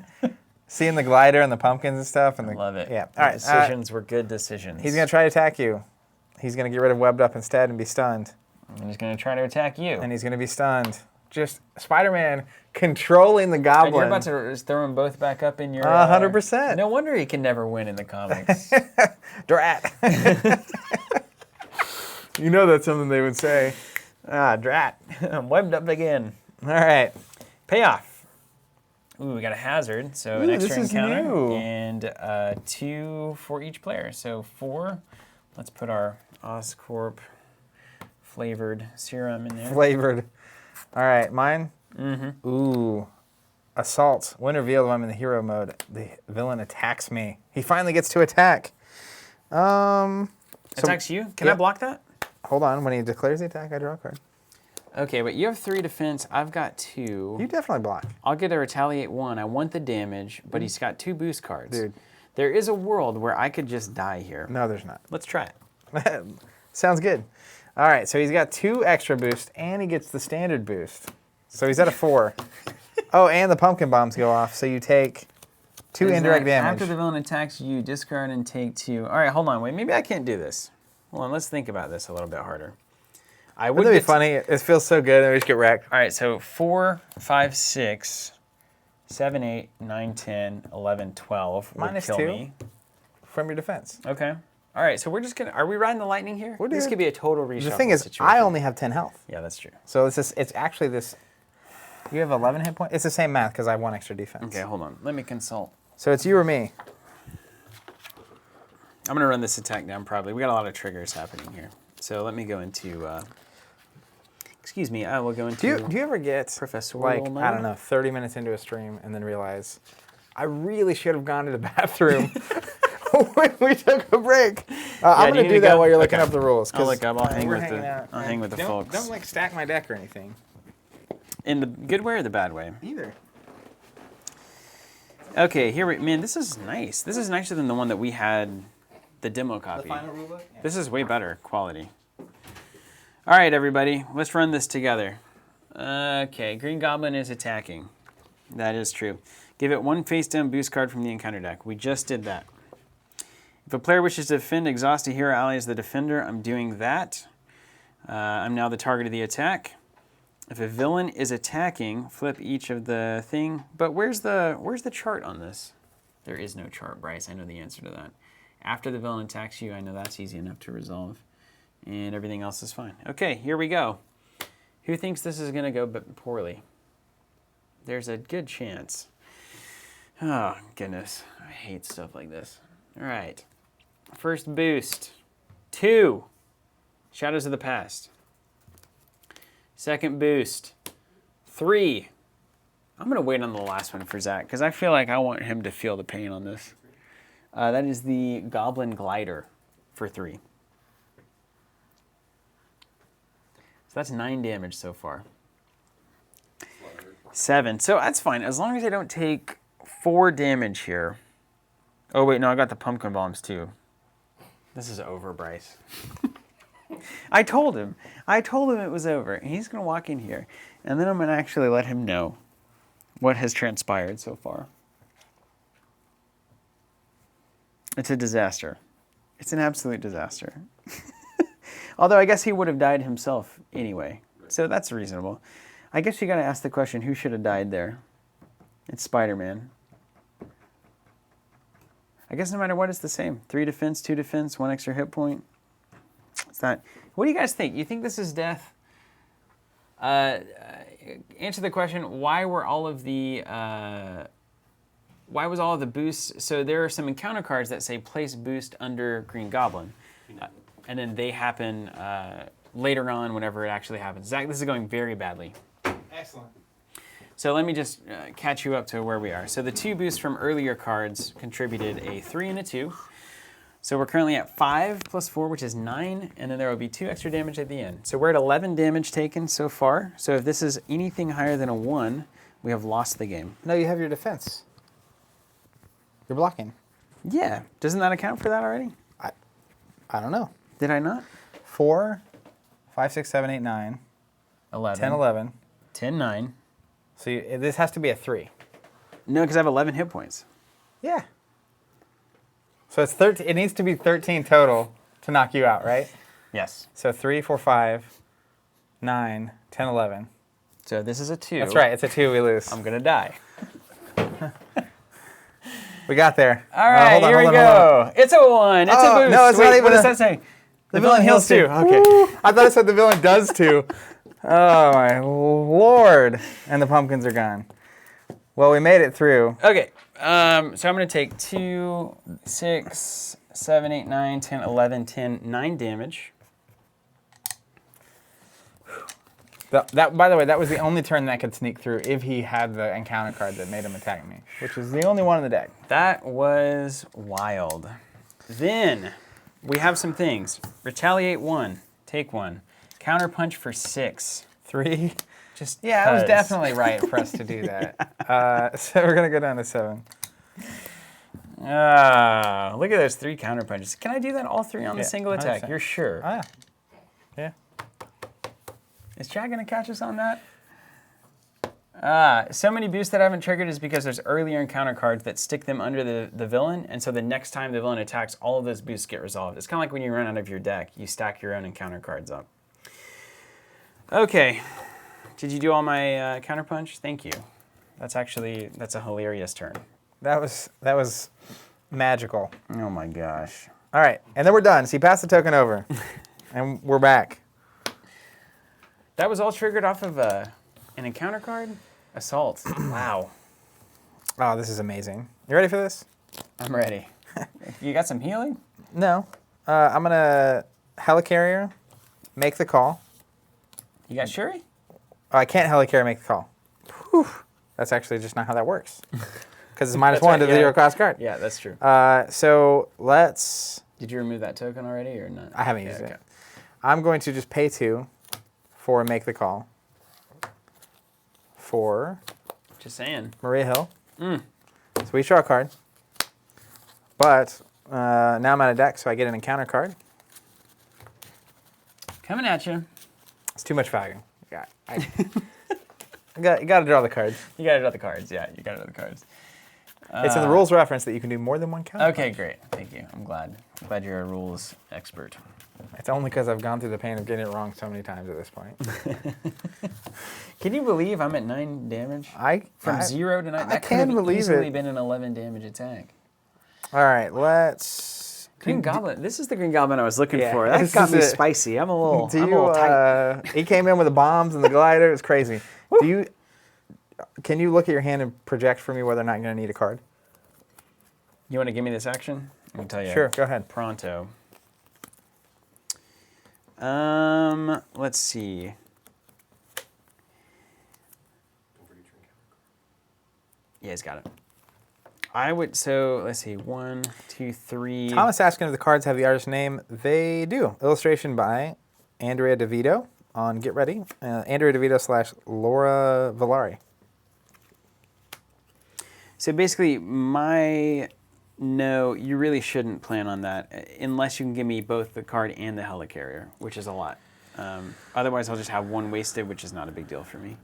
Seeing the glider and the pumpkins and stuff. And I love it. Yeah. The All right. decisions were good decisions. He's going to try to attack you. He's going to get rid of webbed up instead and be stunned. And he's going to try to attack you. And he's going to be stunned. Just Spider-Man controlling the goblin. And you're about to throw them both back up in your... 100%. No wonder he can never win in the comics. Drat. You know that's something they would say. Drat. I'm webbed up again. All right. Payoff. Ooh, we got a hazard. So an Ooh, extra this is encounter. new. And 2 for each player. So 4. Let's put our Oscorp flavored serum in there. Flavored. All right, mine? Mm-hmm. Ooh. Assault. When revealed when I'm in the hero mode, the villain attacks me. He finally gets to attack. Attacks you? Can I Yep. block that? Hold on. When he declares the attack, I draw a card. Okay, but you have 3 defense. I've got 2. You definitely block. I'll get a retaliate 1. I want the damage, but he's got 2 boost cards. Dude. There is a world where I could just die here. No, there's not. Let's try it. Sounds good. All right, so he's got 2 extra boosts, and he gets the standard boost. So he's at a 4. Oh, and the pumpkin bombs go off, so you take 2 indirect damage. After the villain attacks you, discard and take 2. All right, hold on. Wait, maybe I can't do this. Hold on, let's think about this a little bit harder. I would Wouldn't it be get funny? It feels so good, and we just get wrecked. All right, so 4, 5, 6, 7, 8, 9, 10, 11, 12 would Minus kill 2. me. From your defense. Okay. All right, so we're just going to... Are we riding the lightning here? We're This doing- could be a total reshuffle The thing is, situation. I only have 10 health. Yeah, that's true. So it's actually this... You have 11 hit points? It's the same math because I have 1 extra defense. Okay, hold on. Let me consult. So it's you or me. I'm going to run this attack down probably. We got a lot of triggers happening here. So let me go into... excuse me, I will go into... Do you ever get, professorial mode? I don't know, 30 minutes into a stream and then realize, I really should have gone to the bathroom when we took a break? I'm do you going to need do to that go? while you're looking Okay. up the rules. 'cause I'll look up. I'll hang we're with hanging the- out, I'll man. hang with the folks. Don't stack my deck or anything. In the good way or the bad way? Either. Okay, here we... Man, this is nice. This is nicer than the one that we had, the demo copy. rulebook? This is way better quality. All right, everybody. Let's run this together. Okay, Green Goblin is attacking. That is true. Give it one face-down boost card from the encounter deck. We just did that. If a player wishes to defend, exhaust a hero ally as the defender. I'm doing that. I'm now the target of the attack. If a villain is attacking, flip each of the thing. But where's the chart on this? There is no chart, Bryce. I know the answer to that. After the villain attacks you, I know that's easy enough to resolve. And everything else is fine. Okay, here we go. Who thinks this is going to go poorly? There's a good chance. Oh, goodness. I hate stuff like this. All right. First boost. 2. Shadows of the Past. Second boost. 3. I'm going to wait on the last one for Zach, because I feel like I want him to feel the pain on this. That is the Goblin Glider for 3. So that's 9 damage so far. 7. So that's fine. As long as I don't take 4 damage here. Oh, wait, no, I got the pumpkin bombs too. This is over, Bryce. I told him it was over. He's going to walk in here, and then I'm going to actually let him know what has transpired so far. It's a disaster. It's an absolute disaster. Although I guess he would have died himself anyway, so that's reasonable. I guess you got to ask the question, who should have died there? It's Spider-Man. I guess no matter what, it's the same. 3 defense, 2 defense, 1 extra hit point. It's not. What do you guys think? You think this is death? Answer the question, why was all of the boosts? So there are some encounter cards that say place boost under Green Goblin. And then they happen later on whenever it actually happens. Zach, this is going very badly. Excellent. So let me just catch you up to where we are. So the 2 boosts from earlier cards contributed a 3 and a 2. So we're currently at 5 plus 4, which is 9, and then there will be 2 extra damage at the end. So we're at 11 damage taken so far. So if this is anything higher than a 1, we have lost the game. No, you have your defense. You're blocking. Yeah. Doesn't that account for that already? I don't know. Did I not? 4, 5, 6, 7, 8, 9. 11. 10, 11. 10, 9. So this has to be a 3. No, because I have 11 hit points. Yeah. So it's 13. It needs to be 13 total to knock you out, right? Yes. So 3, 4, 5, 9, 10, 11. So this is a 2. That's right. It's a 2. We lose. I'm going to die. We got there. All right, here we go. It's a 1. It's a boost. No, it's not even What does a- that say? The villain heals 2. Okay. I thought it said the villain does 2. Oh, my Lord. And the pumpkins are gone. Well, we made it through. Okay, so I'm going to take 2, 6, 7, 8, 9, 10, 11, 10, 9 damage. By the way, that was the only turn that could sneak through if he had the encounter card that made him attack me, which was the only one in the deck. That was wild. Then we have some things. Retaliate 1, take 1. Counter punch for 6. 3. Just Yeah, it was 'cause. definitely right for us to do that. So we're going to go down to 7. Look at those 3 counter punches. Can I do that all 3 on the Yeah, single attack? 100%. You're sure? Ah, yeah. Is Chad going to catch us on that? So many boosts that I haven't triggered is because there's earlier encounter cards that stick them under the villain, and so the next time the villain attacks, all of those boosts get resolved. It's kind of like when you run out of your deck, you stack your own encounter cards up. Okay. Did you do all my counter punch? Thank you. That's a hilarious turn. That was magical. Oh my gosh. All right, and then we're done. So you pass the token over, and we're back. That was all triggered off of an encounter card? Assault. Wow. Oh, this is amazing. You ready for this? I'm ready. You got some healing? No. I'm going to Helicarrier, make the call. You got Shuri? Oh, I can't Helicarrier, make the call. Whew. That's actually just not how that works. Because it's minus That's 1 right, to the yeah. 0 cost card. Yeah, that's true. So let's... Did you remove that token already or not? I haven't used okay. it. I'm going to just pay 2 for make the call. For Just saying. Maria Hill. So we draw a card. But now I'm out of deck, so I get an encounter card. Coming at you. It's too much value. Yeah, You got to draw the cards. You gotta draw the cards. Yeah, you gotta draw the cards. It's in the rules reference that you can do more than one count. Okay, great. Thank you. I'm glad. Glad you're a rules expert. It's only because I've gone through the pain of getting it wrong so many times at this point. Can you believe I'm at 9 damage? From 0 to 9? I That could can't have believe easily it. been an 11 damage attack. All right, let's. Green Goblin. This is the Green Goblin I was looking Yeah, for. That this got is me it. spicy. I'm a little Do tight. he came in with the bombs and the glider. It was crazy. Can you look at your hand and project for me whether or not you're going to need a card? You want to give me this action? I can tell you. Sure, go ahead. Pronto. Let's see. Yeah, he's got it. Let's see, 1, 2, 3. Thomas asking if the cards have the artist name. They do. Illustration by Andrea DeVito on Get Ready. Andrea DeVito / Laura Villari. So basically, no, you really shouldn't plan on that unless you can give me both the card and the helicarrier, which is a lot. Otherwise, I'll just have one wasted, which is not a big deal for me.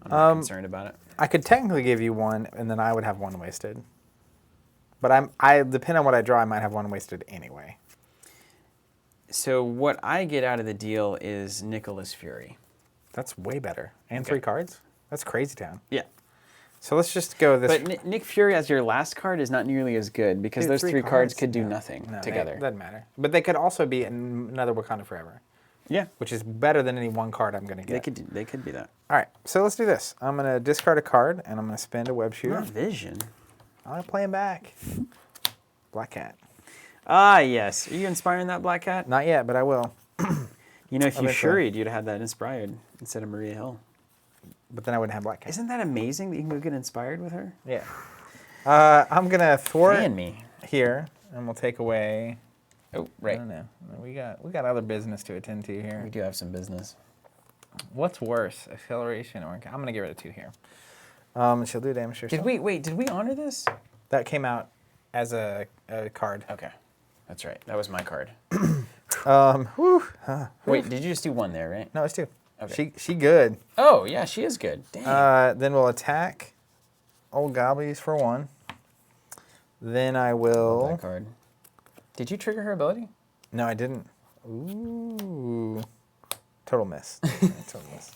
I'm not concerned about it. I could technically give you one, and then I would have one wasted. But depending on what I draw, I might have one wasted anyway. So what I get out of the deal is Nicholas Fury. That's way better. And Okay. 3 cards? That's crazy town. Yeah. So let's just go this. But Nick Fury as your last card is not nearly as good because Dude, those 3 cards could do No. nothing No, together. It doesn't matter. But they could also be another Wakanda Forever, Yeah, which is better than any one card I'm going to get. they could be that. All right, so let's do this. I'm going to discard a card, and I'm going to spend a web shooter. Not Vision. I'm going to play him back. Black Cat. Ah, yes. Are you inspiring that Black Cat? Not yet, but I will. You know, if you Eventually. shuried, you'd have had that inspired instead of Maria Hill. But then I wouldn't have Black Cat. Isn't that amazing that you can go get inspired with her? Yeah. I'm going to thwart Fan me. here, and we'll take away... Oh, I right. don't know. We got other business to attend to here. We do have some business. What's worse, acceleration or... I'm going to get rid of 2 here. She'll do damage to herself. Did we honor this? That came out as a card. Okay. That's right. That was my card. Wait, did you just do 1 there, right? No, it's 2. Okay. She good. Oh, yeah, she is good. Dang. Then we'll attack old Gobblies for 1. Then I Love will... that card. Did you trigger her ability? No, I didn't. Ooh. Total miss. Total miss.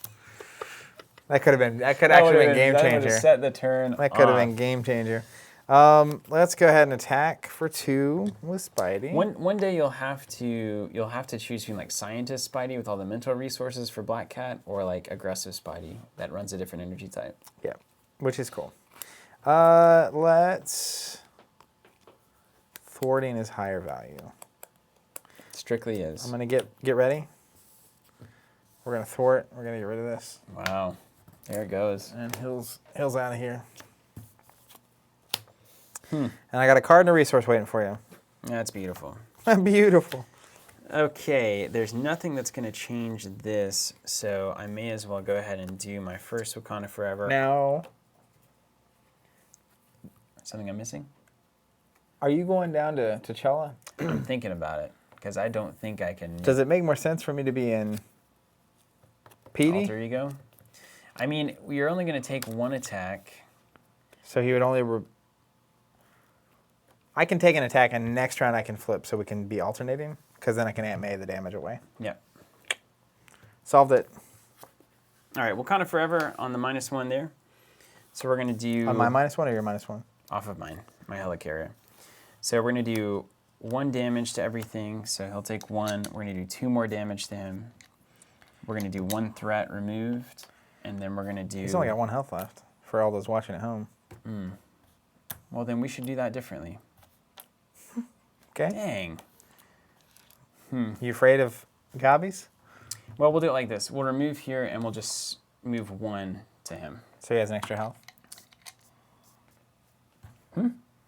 That could actually been game changer. Set the turn. That could have been game changer. Let's go ahead and attack for 2 with Spidey. One day you'll have to choose between like scientist Spidey with all the mental resources for Black Cat or like aggressive Spidey that runs a different energy type. Yeah, which is cool. Let's... Thwarting is higher value. Strictly is. I'm going to get ready. We're going to thwart. We're going to get rid of this. Wow. There it goes. And Hill's out of here. And I got a card and a resource waiting for you. That's beautiful. Beautiful. Okay, there's nothing that's going to change this, so I may as well go ahead and do my first Wakanda Forever. Now, Something I'm missing? are you going down to T'Challa? I'm thinking about it, because I don't think I can Does it make more sense for me to be in PD? alter ego. I mean, you're only going to take 1 attack. So he would only... I can take an attack, and next round I can flip, so we can be alternating, because then I can Aunt May the damage away. Yep. Solved it. All right, Wakanda Forever on the -1 there. So we're going to do... On my -1 or your -1? Off of mine, my helicarrier. So we're going to do 1 damage to everything. So he'll take 1. We're going to do 2 more damage to him. We're going to do 1 threat removed. And then we're going to do... He's only got 1 health left for all those watching at home. Well, then we should do that differently. Okay. Dang. You afraid of Gobbies? Well, we'll do it like this. We'll remove here, and we'll just move 1 to him. So he has an extra health?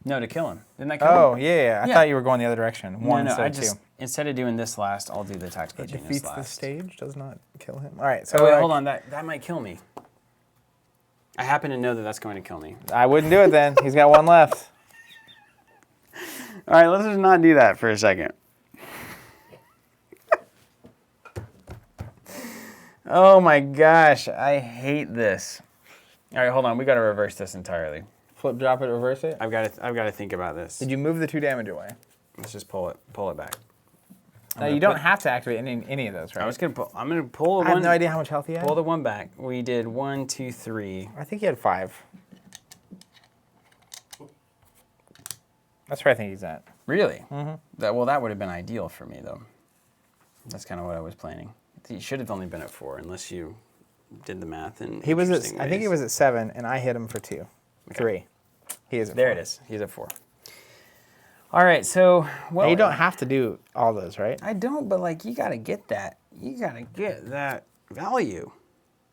No, to kill him. Didn't that kill him? Oh, yeah. I Yeah. thought you were going the other direction. 1 No, instead I of 2. just... Instead of doing this last, I'll do the tactical It genius defeats last. the stage, does not kill him. All right, so Oh, wait, hold on. That might kill me. I happen to know that that's going to kill me. I wouldn't do it then. He's got 1 left. All right, let's just not do that for a second. Oh my gosh, I hate this. All right, hold on. We got to reverse this entirely. Flip, drop it, reverse it. I've got to think about this. Did you move the 2 damage away? Let's just pull it back. No, you don't have to activate any of those, right? I'm gonna pull I one. have no idea how much health he had. Pull the one back. We did 1, 2, 3. I think he had 5. That's where I think he's at. Really? Mm-hmm. That would have been ideal for me though. That's kind of what I was planning. He should have only been at 4 unless you did the math. And He was at, I think he was at 7, and I hit him for 2. Okay. 3. He is at 4. There it is. He's at 4. All right, so well, you don't have to do all those, right? I don't, but like you gotta get that. You gotta get that value.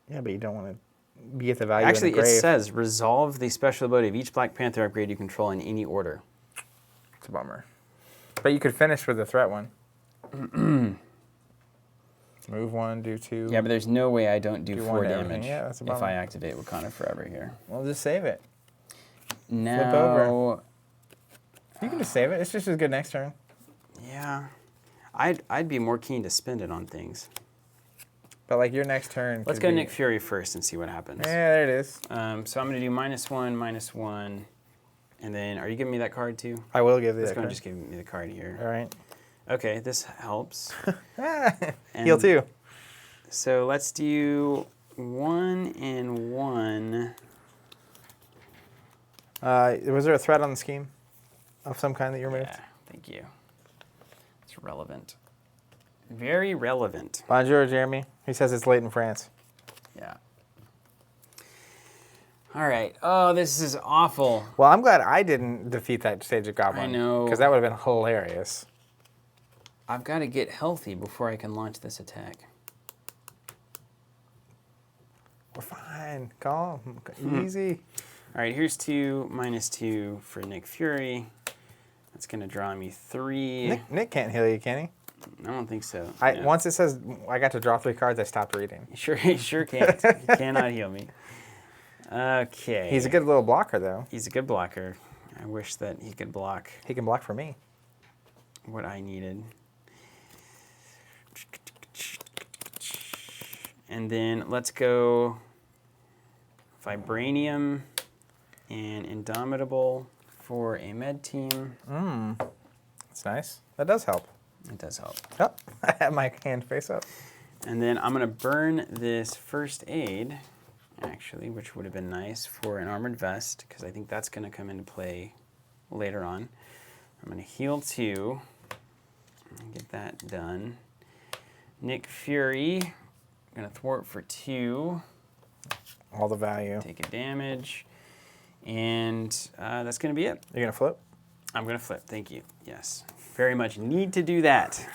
Yeah, but you don't want to get the value. Actually, in the grave. it says resolve the special ability of each Black Panther upgrade you control in any order. It's a bummer. But you could finish with the threat one. Move 1, do 2. Yeah, but there's no way I don't do 4 damage yeah, that's a if bummer. I activate Wakanda Forever here. Well, just save it. Now, Flip over. You can just save it. It's just as good next turn. Yeah, I'd be more keen to spend it on things. But like your next turn. Let's go Nick Fury first and see what happens. Yeah, there it is. So I'm gonna do -1, and then are you giving me that card too? I will give you that Let's go and card. just give me the card here. All right. Okay, this helps. Heal 2. So let's do 1 and 1. Was there a threat on the scheme of some kind that you removed? Yeah, thank you. It's relevant. Very relevant. Bonjour, Jeremy. He says it's late in France. Yeah. All right. Oh, this is awful. Well, I'm glad I didn't defeat that stage of Goblin. I know. Because that would have been hilarious. I've got to get healthy before I can launch this attack. We're fine. Calm. Easy. All right, here's 2, -2 for Nick Fury. That's going to draw me 3. Nick can't heal you, can he? I don't think so. No. Once it says I got to draw 3 cards, I stopped reading. He sure can't. He cannot heal me. Okay. He's a good little blocker, though. He's a good blocker. I wish that he could block He can block for me. what I needed. And then let's go Vibranium and Indomitable for a med team. That's nice. That does help. It does help. Oh, I have my hand face up. And then I'm going to burn this first aid, actually, which would have been nice for an armored vest, because I think that's going to come into play later on. I'm going to heal 2 and get that done. Nick Fury, I'm going to thwart for 2. All the value. Take a damage. And that's going to be it. You're going to flip? I'm going to flip. Thank you. Yes. Very much need to do that.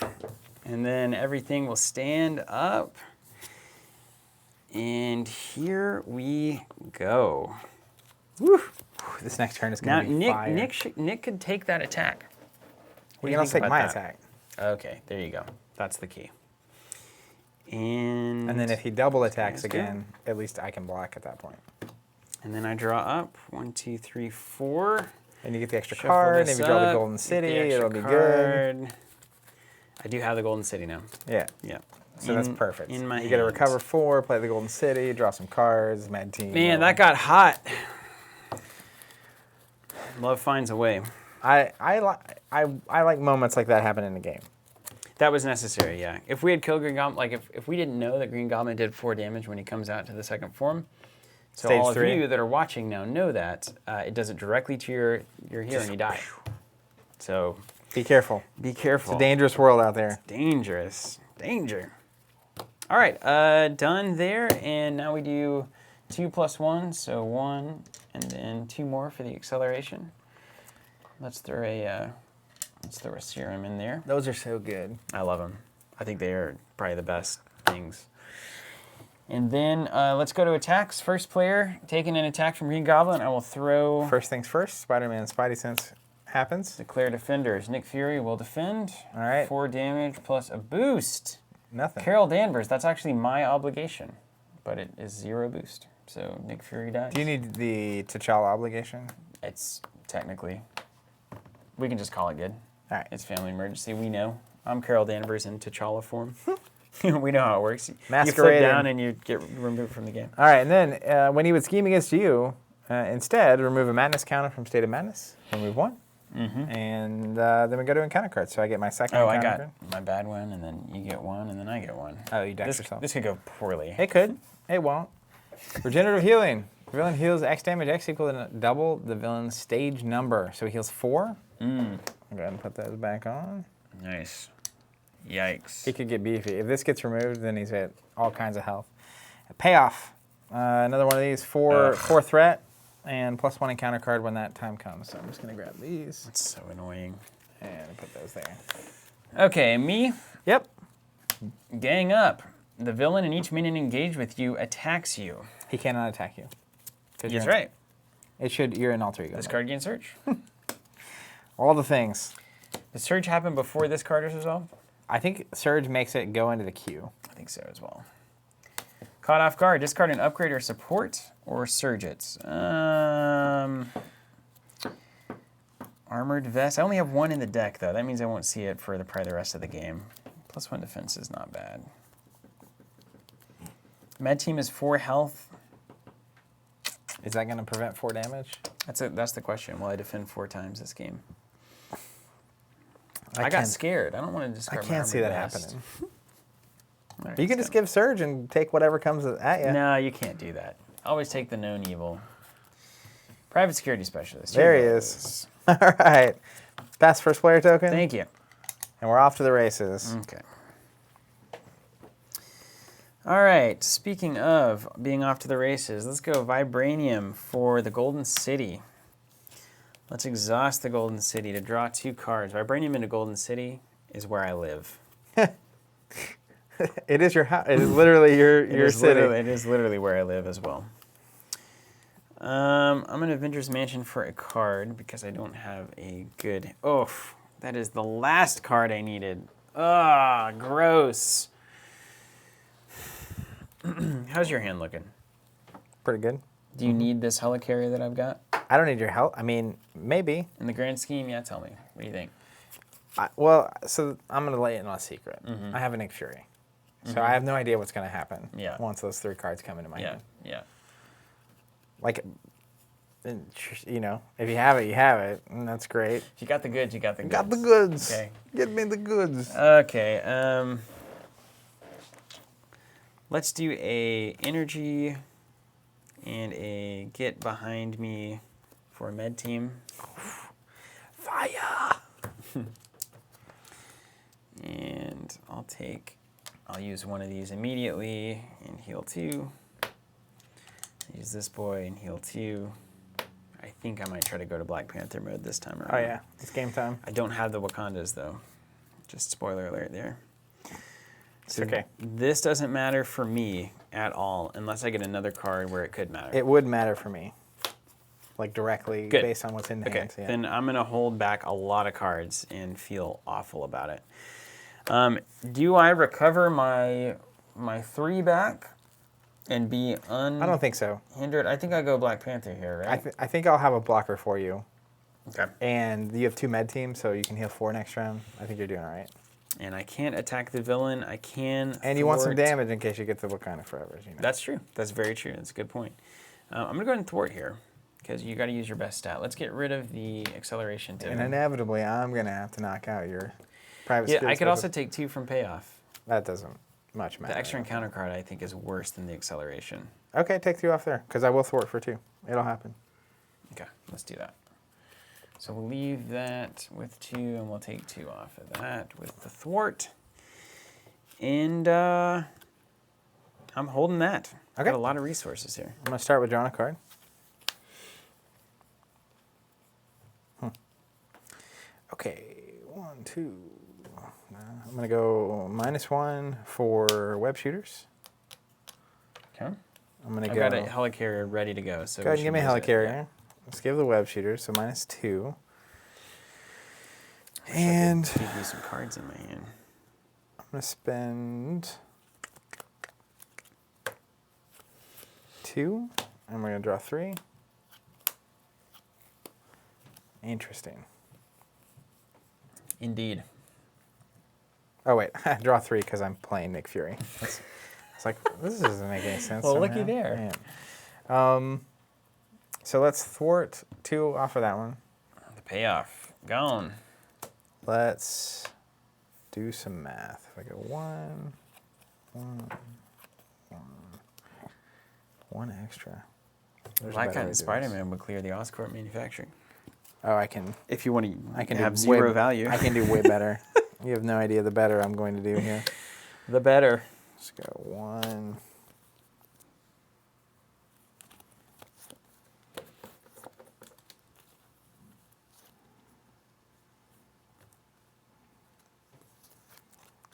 And then everything will stand up. And here we go. Woo. This next turn is Now, going to be fire. Nick could take that attack. We can also take my attack. Okay, there you go. That's the key. And then if he double attacks that's good. again, at least I can block at that point. And then I draw up 1, 2, 3, 4. And you get the extra Shuffle card, and this if you draw the up, Golden get the City, extra it'll be good. card. I do have the Golden City now. Yeah. Yeah. So that's perfect. In my you get to hand. recover 4, play the Golden City, draw some cards, Mad Team. Man, that got hot. Love finds a way. I like moments like that happen in the game. That was necessary, yeah. If we had killed Green Goblin, like if we didn't know that Green Goblin did 4 damage when he comes out to the second form, so Stage all of 3. you that are watching now know that it does it directly to your hero and you die. So Be careful. be careful. It's a dangerous world out there. Dangerous. Danger. All right, done there, and now we do 2 + 1, so 1, and then 2 more for the acceleration. Let's throw a serum in there. Those are so good. I love them. I think they are probably the best things. And then let's go to attacks. First player taking an attack from Green Goblin, I will throw. First things first, Spider-Man Spidey Sense happens. Declare defenders. Nick Fury will defend. All right. 4 damage plus a boost. Nothing. Carol Danvers, that's actually my obligation, but it is 0 boost. So Nick Fury dies. Do you need the T'Challa obligation? It's technically. We can just call it good. All right. It's family emergency. We know. I'm Carol Danvers in T'Challa form. We know how it works. You flip Masquerading. down and you get removed from the game. All right, and then when he would scheme against you, instead, remove a madness counter from State of Madness. Remove one. And then we go to encounter cards. So I get my second Oh, I encounter got card. my bad one, and then you get one, and then I get one. Oh, you decked This, yourself. this could go poorly. It could. It won't. Regenerative healing. The villain heals X damage. X equal to double the villain's stage number. So he heals 4. I'll go ahead and put those back on. Nice. Yikes. He could get beefy. If this gets removed, then he's at all kinds of health. Payoff. Another one of these. 4 threat and +1 encounter card when that time comes. So I'm just going to grab these That's so annoying. and put those there. Okay, me. Yep. Gang up. The villain in each minion engaged with you attacks you. He cannot attack you. That's right. You're an alter ego. Discard, gain, search. All the things. Does surge happen before this card is resolved? I think Surge makes it go into the queue. I think so as well. Caught off guard. Discard an upgrade or support or surge it. Armored vest. I only have one in the deck though. That means I won't see it for probably the rest of the game. +1 defense is not bad. Med team is 4 health. Is that going to prevent 4 damage? That's the question. Will I defend 4 times this game? I got can't- scared. I don't want to I discard my can't see that armored vest. happening. All right, You can let's just go. give Surge and take whatever comes at you. No, you can't do that. Always take the known evil. Private security specialist. There he Here is. All right. Pass first player token. goes. Thank you. And we're off to the races. Okay. All right. Speaking of being off to the races, let's go Vibranium for the Golden City. Let's exhaust the Golden City to draw 2 cards. Vibranium into Golden City is where I live. It is your house. It is literally your city. It is literally where I live as well. I'm going to Avengers Mansion for a card because I don't have a good... Oh, that is the last card I needed. Ah, gross. How's your hand looking? Pretty good. Do you need this helicarrier that I've got? I don't need your help. I mean, maybe. In the grand scheme, yeah, tell me. What do you think? So I'm going to lay it on a secret. I have a Nick Fury. So I have no idea what's going to happen Yeah. once those 3 cards come into my hand. Yeah. Like, you know, if you have it, you have it. And that's great. If you got the goods, you got the goods. Got the goods. Okay. Get me the goods. Okay. Let's do a energy and a get behind me for a med team. Fire. And I'll use one of these immediately and heal 2. Use this boy and heal 2. I think I might try to go to Black Panther mode this time around. Oh, yeah. It's game time. I don't have the Wakandas though. Just spoiler alert there. It's okay. This doesn't matter for me at all unless I get another card where it could matter. It would matter for me. Like directly Good. based on what's in the Okay, hands. Yeah. then I'm going to hold back a lot of cards and feel awful about it. Do I recover my 3 back and be I don't think so. unhindered? I think I go Black Panther here, right? I think I'll have a blocker for you. Okay. And you have 2 med teams, so you can heal 4 next round. I think you're doing all right. And I can't attack the villain. I can And you want some thwart- damage in case you get the Wakanda Forevers. You know? That's true. That's very true. That's a good point. I'm going to go ahead and thwart here because you got to use your best stat. Let's get rid of the acceleration And tip. inevitably, I'm going to have to knock out your private Yeah, security I could also specialist. take 2 from payoff. That doesn't much matter. The extra encounter card I think is worse than the acceleration. Okay, take 2 off there, because I will thwart for 2. It'll happen. Okay, let's do that. So we'll leave that with 2, and we'll take 2 off of that with the thwart. And I'm holding that. Okay. Got a lot of resources here. I'm going to start with drawing a card. Okay, 1, 2. I'm going to go -1 for web shooters. Okay. I'm going to I've go. got a helicarrier ready to go. So Go ahead and we give me a should use it. helicarrier. Yeah. Let's give the web shooters, so -2. Wish I could And give you some cards in my hand. I'm going to spend 2, and we're going to draw 3. Interesting. Indeed. Oh wait, draw 3 because I'm playing Nick Fury. It's like this doesn't make any sense. Well, somehow. looky there. Man. So let's thwart 2 off of that one. The payoff gone. Let's do some math. If I go 1 extra. There's a Black better Cat way and to do Spider-Man would clear the Oscorp manufacturing. Oh, I can. If you want to, I can have do 0 way, value. I can do way better. You have no idea the better I'm going to do here. The better. Let's go 1.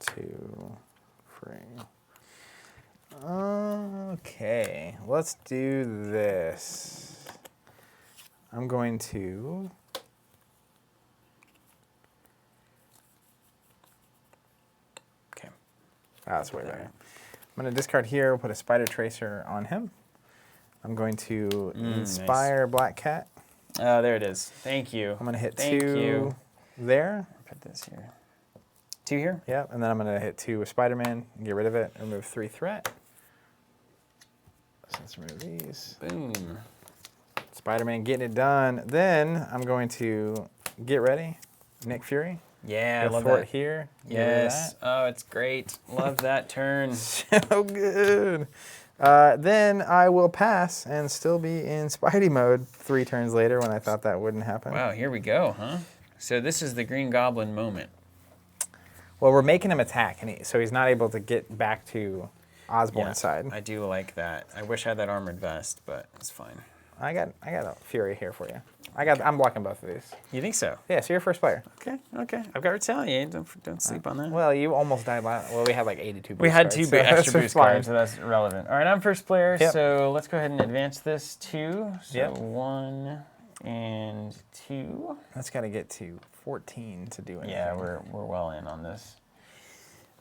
Two, 3. Okay, let's do this. I'm going to. Okay, that's way better. I'm going to discard here. We'll put a Spider Tracer on him. I'm going to inspire Black Cat. Oh, there it is. Thank you. I'm going to hit Thank 2 you. there. Put this here. 2 here? Yep, and then I'm going to hit 2 with Spider-Man, get rid of it, remove 3 threat. So let's remove these. Boom. Spider-Man getting it done. Then I'm going to get ready, Nick Fury. Yeah, I Go love thwart that. here. Get rid of Yes. Oh, it's great. Love that turn. that. So good. Then I will pass and still be in Spidey mode 3 turns later when I thought that wouldn't happen. Wow, here we go, huh? So this is the Green Goblin moment. Well, we're making him attack, and so he's not able to get back to Osborne's side. I do like that. I wish I had that armored vest, but it's fine. I got a Fury here for you. I'm blocking both of these. You think so? Yeah, so you're first player. Okay. I've got Retaliate. Don't sleep on that. Well, you almost died last. Well, we had like 82 boost We had cards, 2 so big extra that's boost fine. cards, so that's irrelevant. All right, I'm first player, Yep. so let's go ahead and advance this 2. So Yep. 1 and 2. That's got to get to 14 to do anything. Yeah, we're well in on this.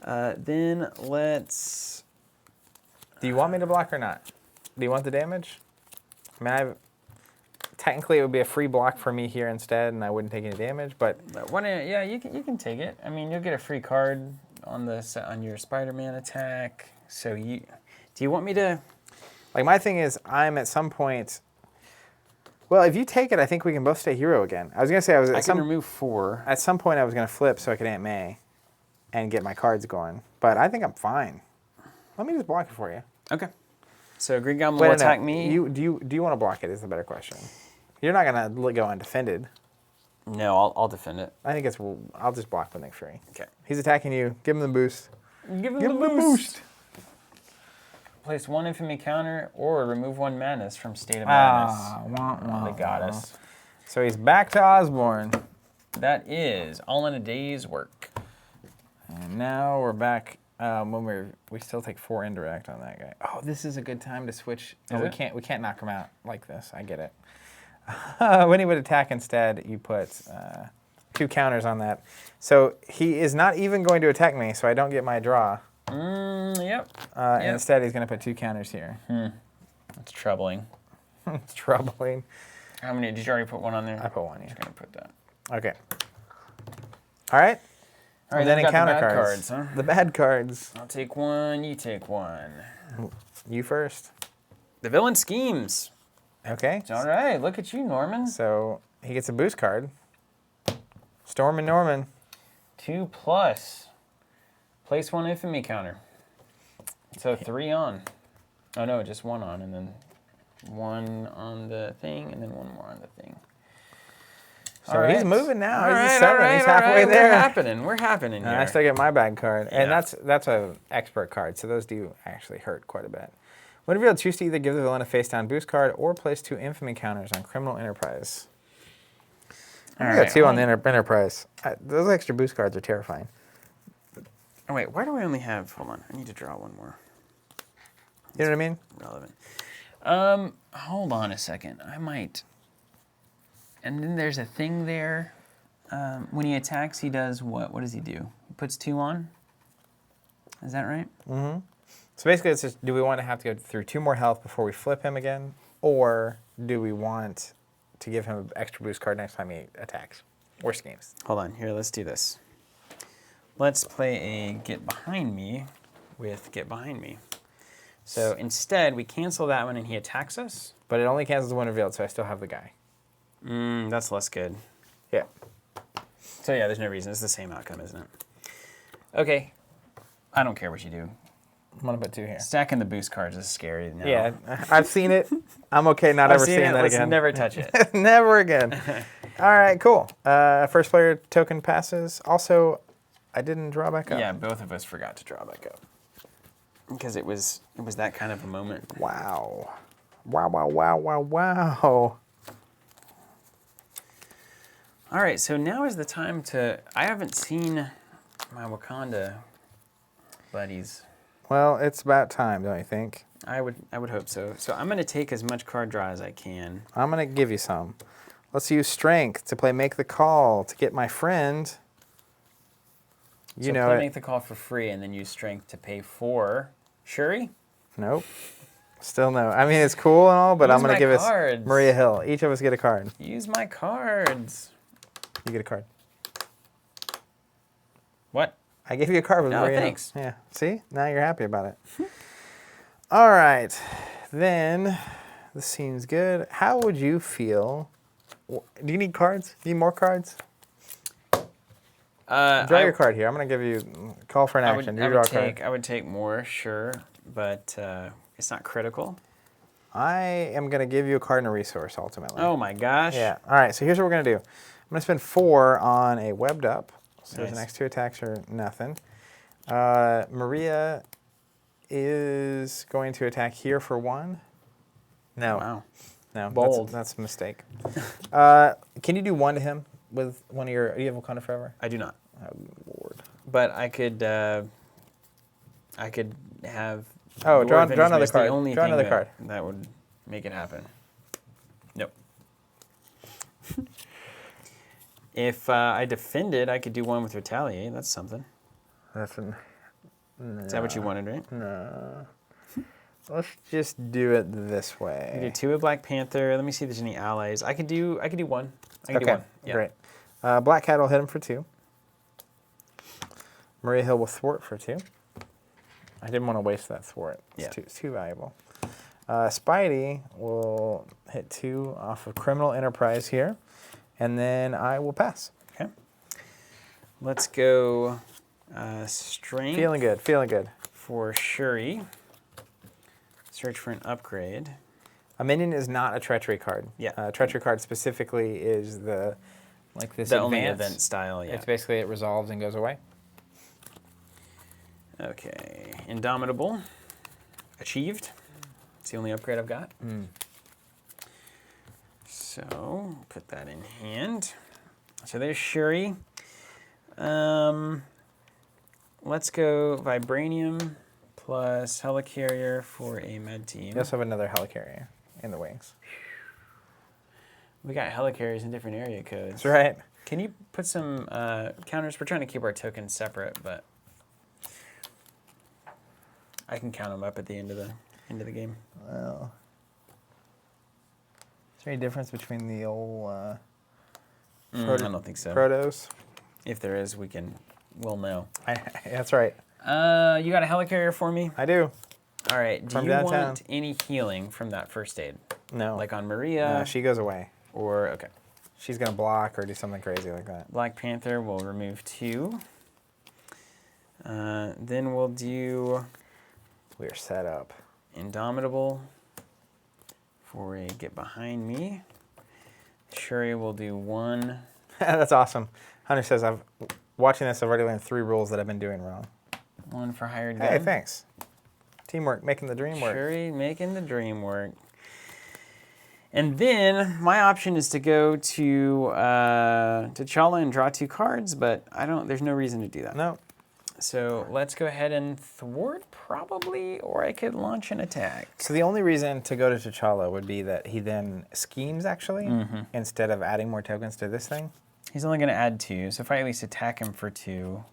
Then let's. Do you want me to block or not? Do you want the damage? I mean, technically it would be a free block for me here instead, and I wouldn't take any damage. But Yeah, you can take it. I mean, you'll get a free card on your Spider-Man attack. So do you want me to? like my thing is, I'm at some point. Well, if you take it, I think we can both stay hero again. I was gonna say I can remove 4. at some point I was gonna flip so I could Aunt May, and get my cards going. But I think I'm fine. Let me just block it for you. Okay. So Green Goblin will attack me. Do you want to block it? Is the better question. You're not gonna go undefended. No, I'll defend it. I think I'll just block with Nick Fury. Okay. He's attacking you. Give him the boost. Give him Give him the boost. Place 1 infamy counter or remove 1 madness from State of Madness. They got us. So he's back to Osborne. That is all in a day's work. And now we're back when we still take 4 indirect on that guy. Oh, this is a good time to switch. Is we it? can't knock him out like this. I get it. When he would attack instead, you put 2 counters on that. So he is not even going to attack me, so I don't get my draw. Yep. And instead, he's going to put 2 counters here. That's troubling. It's troubling. How many? Did you already put 1 on there? I put 1, yeah. Just gonna put that. Okay. All right. All right, then then encounter the bad cards. huh? The bad cards. I'll take 1. You take 1. You first. The villain schemes. Okay. All right. Look at you, Norman. So he gets a boost card. Storm and Norman. 2+. Place 1 infamy counter. So 3 on. Oh no, just 1 on, and then 1 on the thing, and then 1 more on the thing. So he's moving now. All He's right, at 7. all right, He's all halfway right. there. We're happening And here. I still get my bad card. And Yeah. that's an expert card, so those do actually hurt quite a bit. When revealed, choose to either give the villain a face-down boost card or place 2 infamy counters on Criminal Enterprise. I got 2 on the Enterprise. Those extra boost cards are terrifying. Oh wait, why do I only have? Hold on, I need to draw 1 more. You know what I mean? Relevant. Hold on a second. I might. And then there's a thing there. When he attacks, he does what? What does he do? He puts 2 on. Is that right? Mm-hmm. So basically, it's just, do we want to have to go through 2 more health before we flip him again? Or do we want to give him an extra boost card next time he attacks? Or schemes? Hold on. Here, let's do this. let's play a Get Behind Me with Get Behind Me. So instead, we cancel that one and he attacks us. But it only cancels one revealed, so I still have the guy. That's less good. Yeah. So yeah, there's no reason. It's the same outcome, isn't it? Okay. I don't care what you do. I'm going to put 2 here. Stacking the boost cards is scary now. Yeah, I've seen it. I'm okay not ever seeing that Let's again. never touch it. Never again. All right, cool. First player token passes. Also, I didn't draw back up. Yeah, both of us forgot to draw back up. Because it was that kind of a moment. Wow. Wow, wow, wow, wow, wow. All right, so now is the time to... I haven't seen my Wakanda buddies. Well, it's about time, don't you think? I would hope so. So I'm going to take as much card draw as I can. I'm going to give you some. Let's use strength to play Make the Call to get my friend. You know play it. Make the Call for free and then use strength to pay for Shuri. Nope. Still no. I mean, it's cool and all, but I'm Use going to my give cards. us Maria Hill. Each of us get a card. Use my cards. You get a card. What? I gave you a card with Oh, Maria thanks. Hill. Yeah. See? Now you're happy about it. All right. Then, this seems good. How would you feel? Do you need cards? Do you need more cards? Draw your card here. I'm going to give you call for an action. You draw a card. I would take more, sure, but it's not critical. I am going to give you a card and a resource, ultimately. Oh my gosh. Yeah. All right, so here's what we're going to do. I'm going to spend 4 on a webbed up. So Nice. the next 2 attacks are nothing. Maria is going to attack here for 1. No. Wow. No. Bold. That's a mistake. Can you do 1 to him with one of your... Do you have Wakanda Forever? I do not. Oh, Lord. But I could have... Oh, War draw of another Vengeance, card. The only Draw thing another card. that would make it happen. Nope. If I defended, I could do 1 with Retaliate. That's something. That's an... Is that what you wanted, right? No. Let's just do it this I way. could do 2 with Black Panther. Let me see if there's any allies. I could do 1. I could do 1. Yeah. Great. Black Cat will hit him for 2. Maria Hill will thwart for 2. I didn't want to waste that thwart. It's too valuable. Spidey will hit 2 off of Criminal Enterprise here, and then I will pass. Okay. Let's go strength. Feeling good, feeling good. For Shuri. Search for an upgrade. A minion is not a treachery card. Yeah. Treachery card specifically is the this The only advance. event style, yeah. It's basically it resolves and goes away. Okay. Indomitable. Achieved. It's the only upgrade I've got. So, put that in hand. So there's Shuri. Let's go Vibranium plus Helicarrier for a med team. You also have another helicarrier in the wings. We got Helicarriers in different area codes. That's right. Can you put some counters? We're trying to keep our tokens separate, but I can count them up at the end of the game. Well, is there any difference between the old I don't think so. protos? If there is, we'll know. That's right. You got a Helicarrier for me? I do. All right. Do From you downtown. want any healing from that first aid? No. Like on Maria? No, she goes away. Or, okay. She's going to block or do something crazy like that. Black Panther will remove 2. Then we'll do We're set up. Indomitable for a Get Behind Me. Shuri will do 1. That's awesome. Hunter says, watching this, I've already learned 3 rules that I've been doing wrong. 1 for hired gun. Hey, thanks. Teamwork, making the dream work. Shuri making the dream work. And then my option is to go to T'Challa and draw 2 cards, but there's no reason to do that. No. So let's go ahead and thwart probably, or I could launch an attack. So the only reason to go to T'Challa would be that he then schemes, actually, instead of adding more tokens to this thing. He's only going to add 2, so if I at least attack him for 2,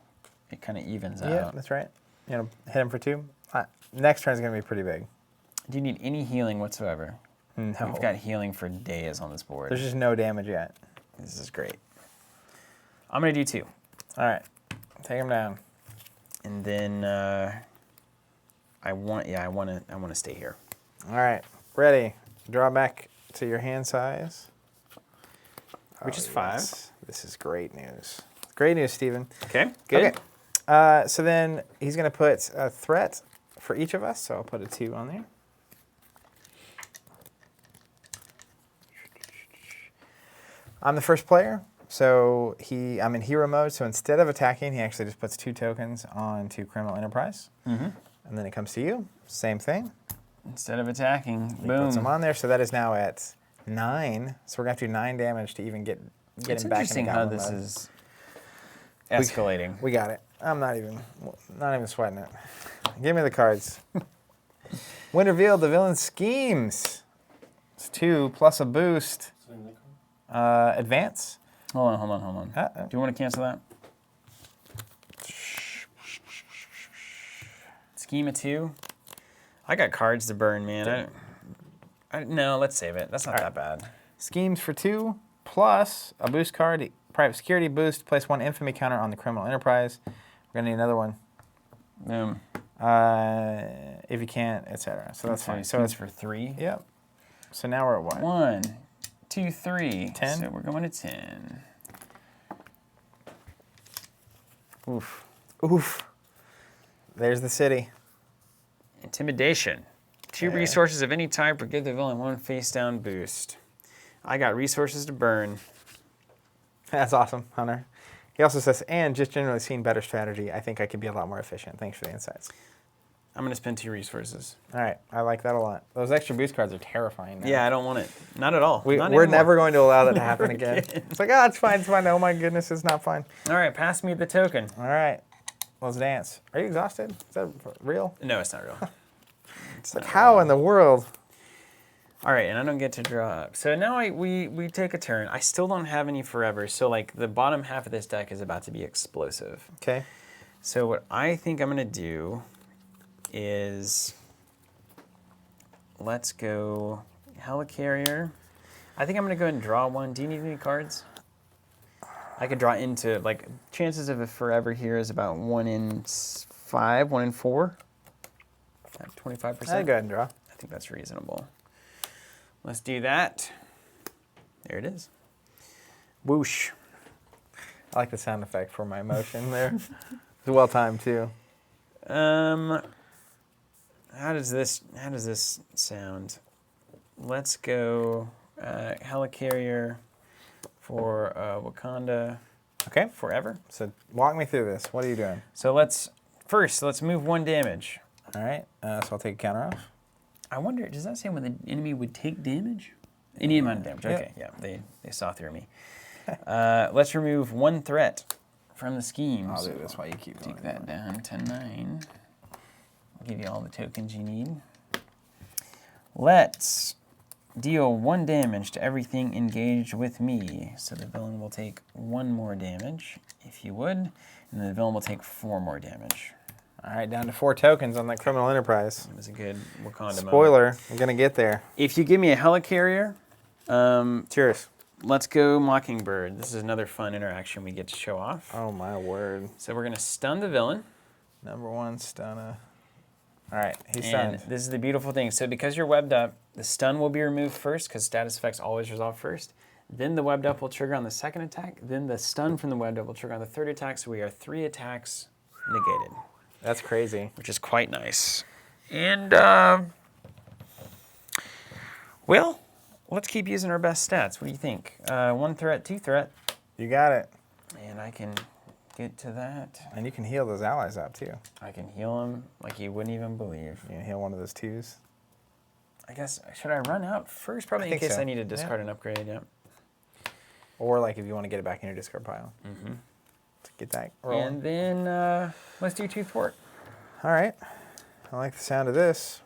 it kind of evens Yeah, out. that's right. You know, hit him for 2. Next turn is going to be pretty big. Do you need any healing whatsoever? No. We've got healing for days on this board. There's just no damage yet. This is great. I'm going to do 2. All right. Take him down. And then I want to stay here. All right, ready. Draw back to your hand size. Which is 5. Yes. This is great news. Great news, Steven. Okay, good. Okay. So then he's going to put a threat for each of us. So I'll put a 2 on there. I'm the first player. So I'm in hero mode. So instead of attacking, he actually just puts 2 tokens onto Criminal Enterprise. Mm-hmm. And then it comes to you. Same thing. Instead of attacking, He boom. puts them on there. So that is now at 9. So we're going to have to do 9 damage to even get It's him back into interesting how Goblin this mode. is escalating. We got it. I'm not even sweating it. Give me the cards. When revealed, the villain schemes. It's 2 plus a boost. So name that card? Advance. Hold on. Do you want to cancel that? Scheme of 2. I got cards to burn, man. No, let's save it. That's not that bad. Schemes for 2 plus a boost card. Private security boost. Place 1 infamy counter on the Criminal Enterprise. We're gonna need another one. Boom. If you can't, etc. So that's fine. So So it's it's for 3. Yep. So now we're at what? 1, 2, 3. 10? So we're going to 10. Oof. Oof. There's the city. Intimidation. 2 Yeah. resources of any type or give the villain 1 face down boost. I got resources to burn. That's awesome, Hunter. He also says, and just generally seeing better strategy, I think I could be a lot more efficient. Thanks for the insights. I'm going to spend 2 resources. All right, I like that a lot. Those extra boost cards are terrifying now. Yeah, I don't want it. Not at all. We're Not anymore. never going to allow that to happen Never again. again. It's like, oh, it's fine, it's fine. Oh my goodness, it's not fine. All right, pass me the token. All right, let's dance. Are you exhausted? Is that real? No, it's not real. It's like, how in the world? All right, and I don't get to draw up. So now we take a turn. I still don't have any forever. So like the bottom half of this deck is about to be explosive. Okay. So what I think I'm going to do is let's go Helicarrier. I think I'm going to go ahead and draw 1. Do you need any cards? I could draw into, like, chances of a forever here is about 1 in 5, 1 in 4. At 25%. I'll go ahead and draw. I think that's reasonable. Let's do that. There it is. Whoosh. I like the sound effect for my emotion there. It's well timed too. How does this sound? Let's go Helicarrier for Wakanda. Okay. Forever. So walk me through this. What are you doing? So let's move 1 damage. All right. So I'll take a counter off. I wonder, does that say when the enemy would take damage? Any amount of damage. Yeah. Okay, yeah, they saw through me. Let's remove 1 threat from the scheme. I'll So do this while you keep going. take that down to 9. I'll give you all the tokens you need. Let's deal 1 damage to everything engaged with me. So the villain will take 1 more damage, if you would, and then the villain will take 4 more damage. All right, down to 4 tokens on that Criminal Enterprise. It was a good Wakanda moment. Spoiler, I'm going to get there. If you give me a Helicarrier, Cheers. let's go Mockingbird. This is another fun interaction we get to show off. Oh, my word. So we're going to stun the villain. Number 1, stunner. All right, he's And stunned. this is the beautiful thing. So because you're webbed up, the stun will be removed first because status effects always resolve first. Then the webbed up will trigger on the 2nd attack. Then the stun from the webbed up will trigger on the 3rd attack. So we are 3 attacks negated, That's crazy. which is quite nice. And, well, let's keep using our best stats. What do you think? 1 threat, 2 threat. You got it. And I can get to that. And you can heal those allies up, too. I can heal him like you wouldn't even believe. You can heal one of those 2s. I guess, should I run out first? Probably I in think case so. I need to discard an upgrade, yeah. Or, like, if you want to get it back in your discard pile. Mm-hmm. To get that rolling. And then let's do Toothport. All right. I like the sound of this.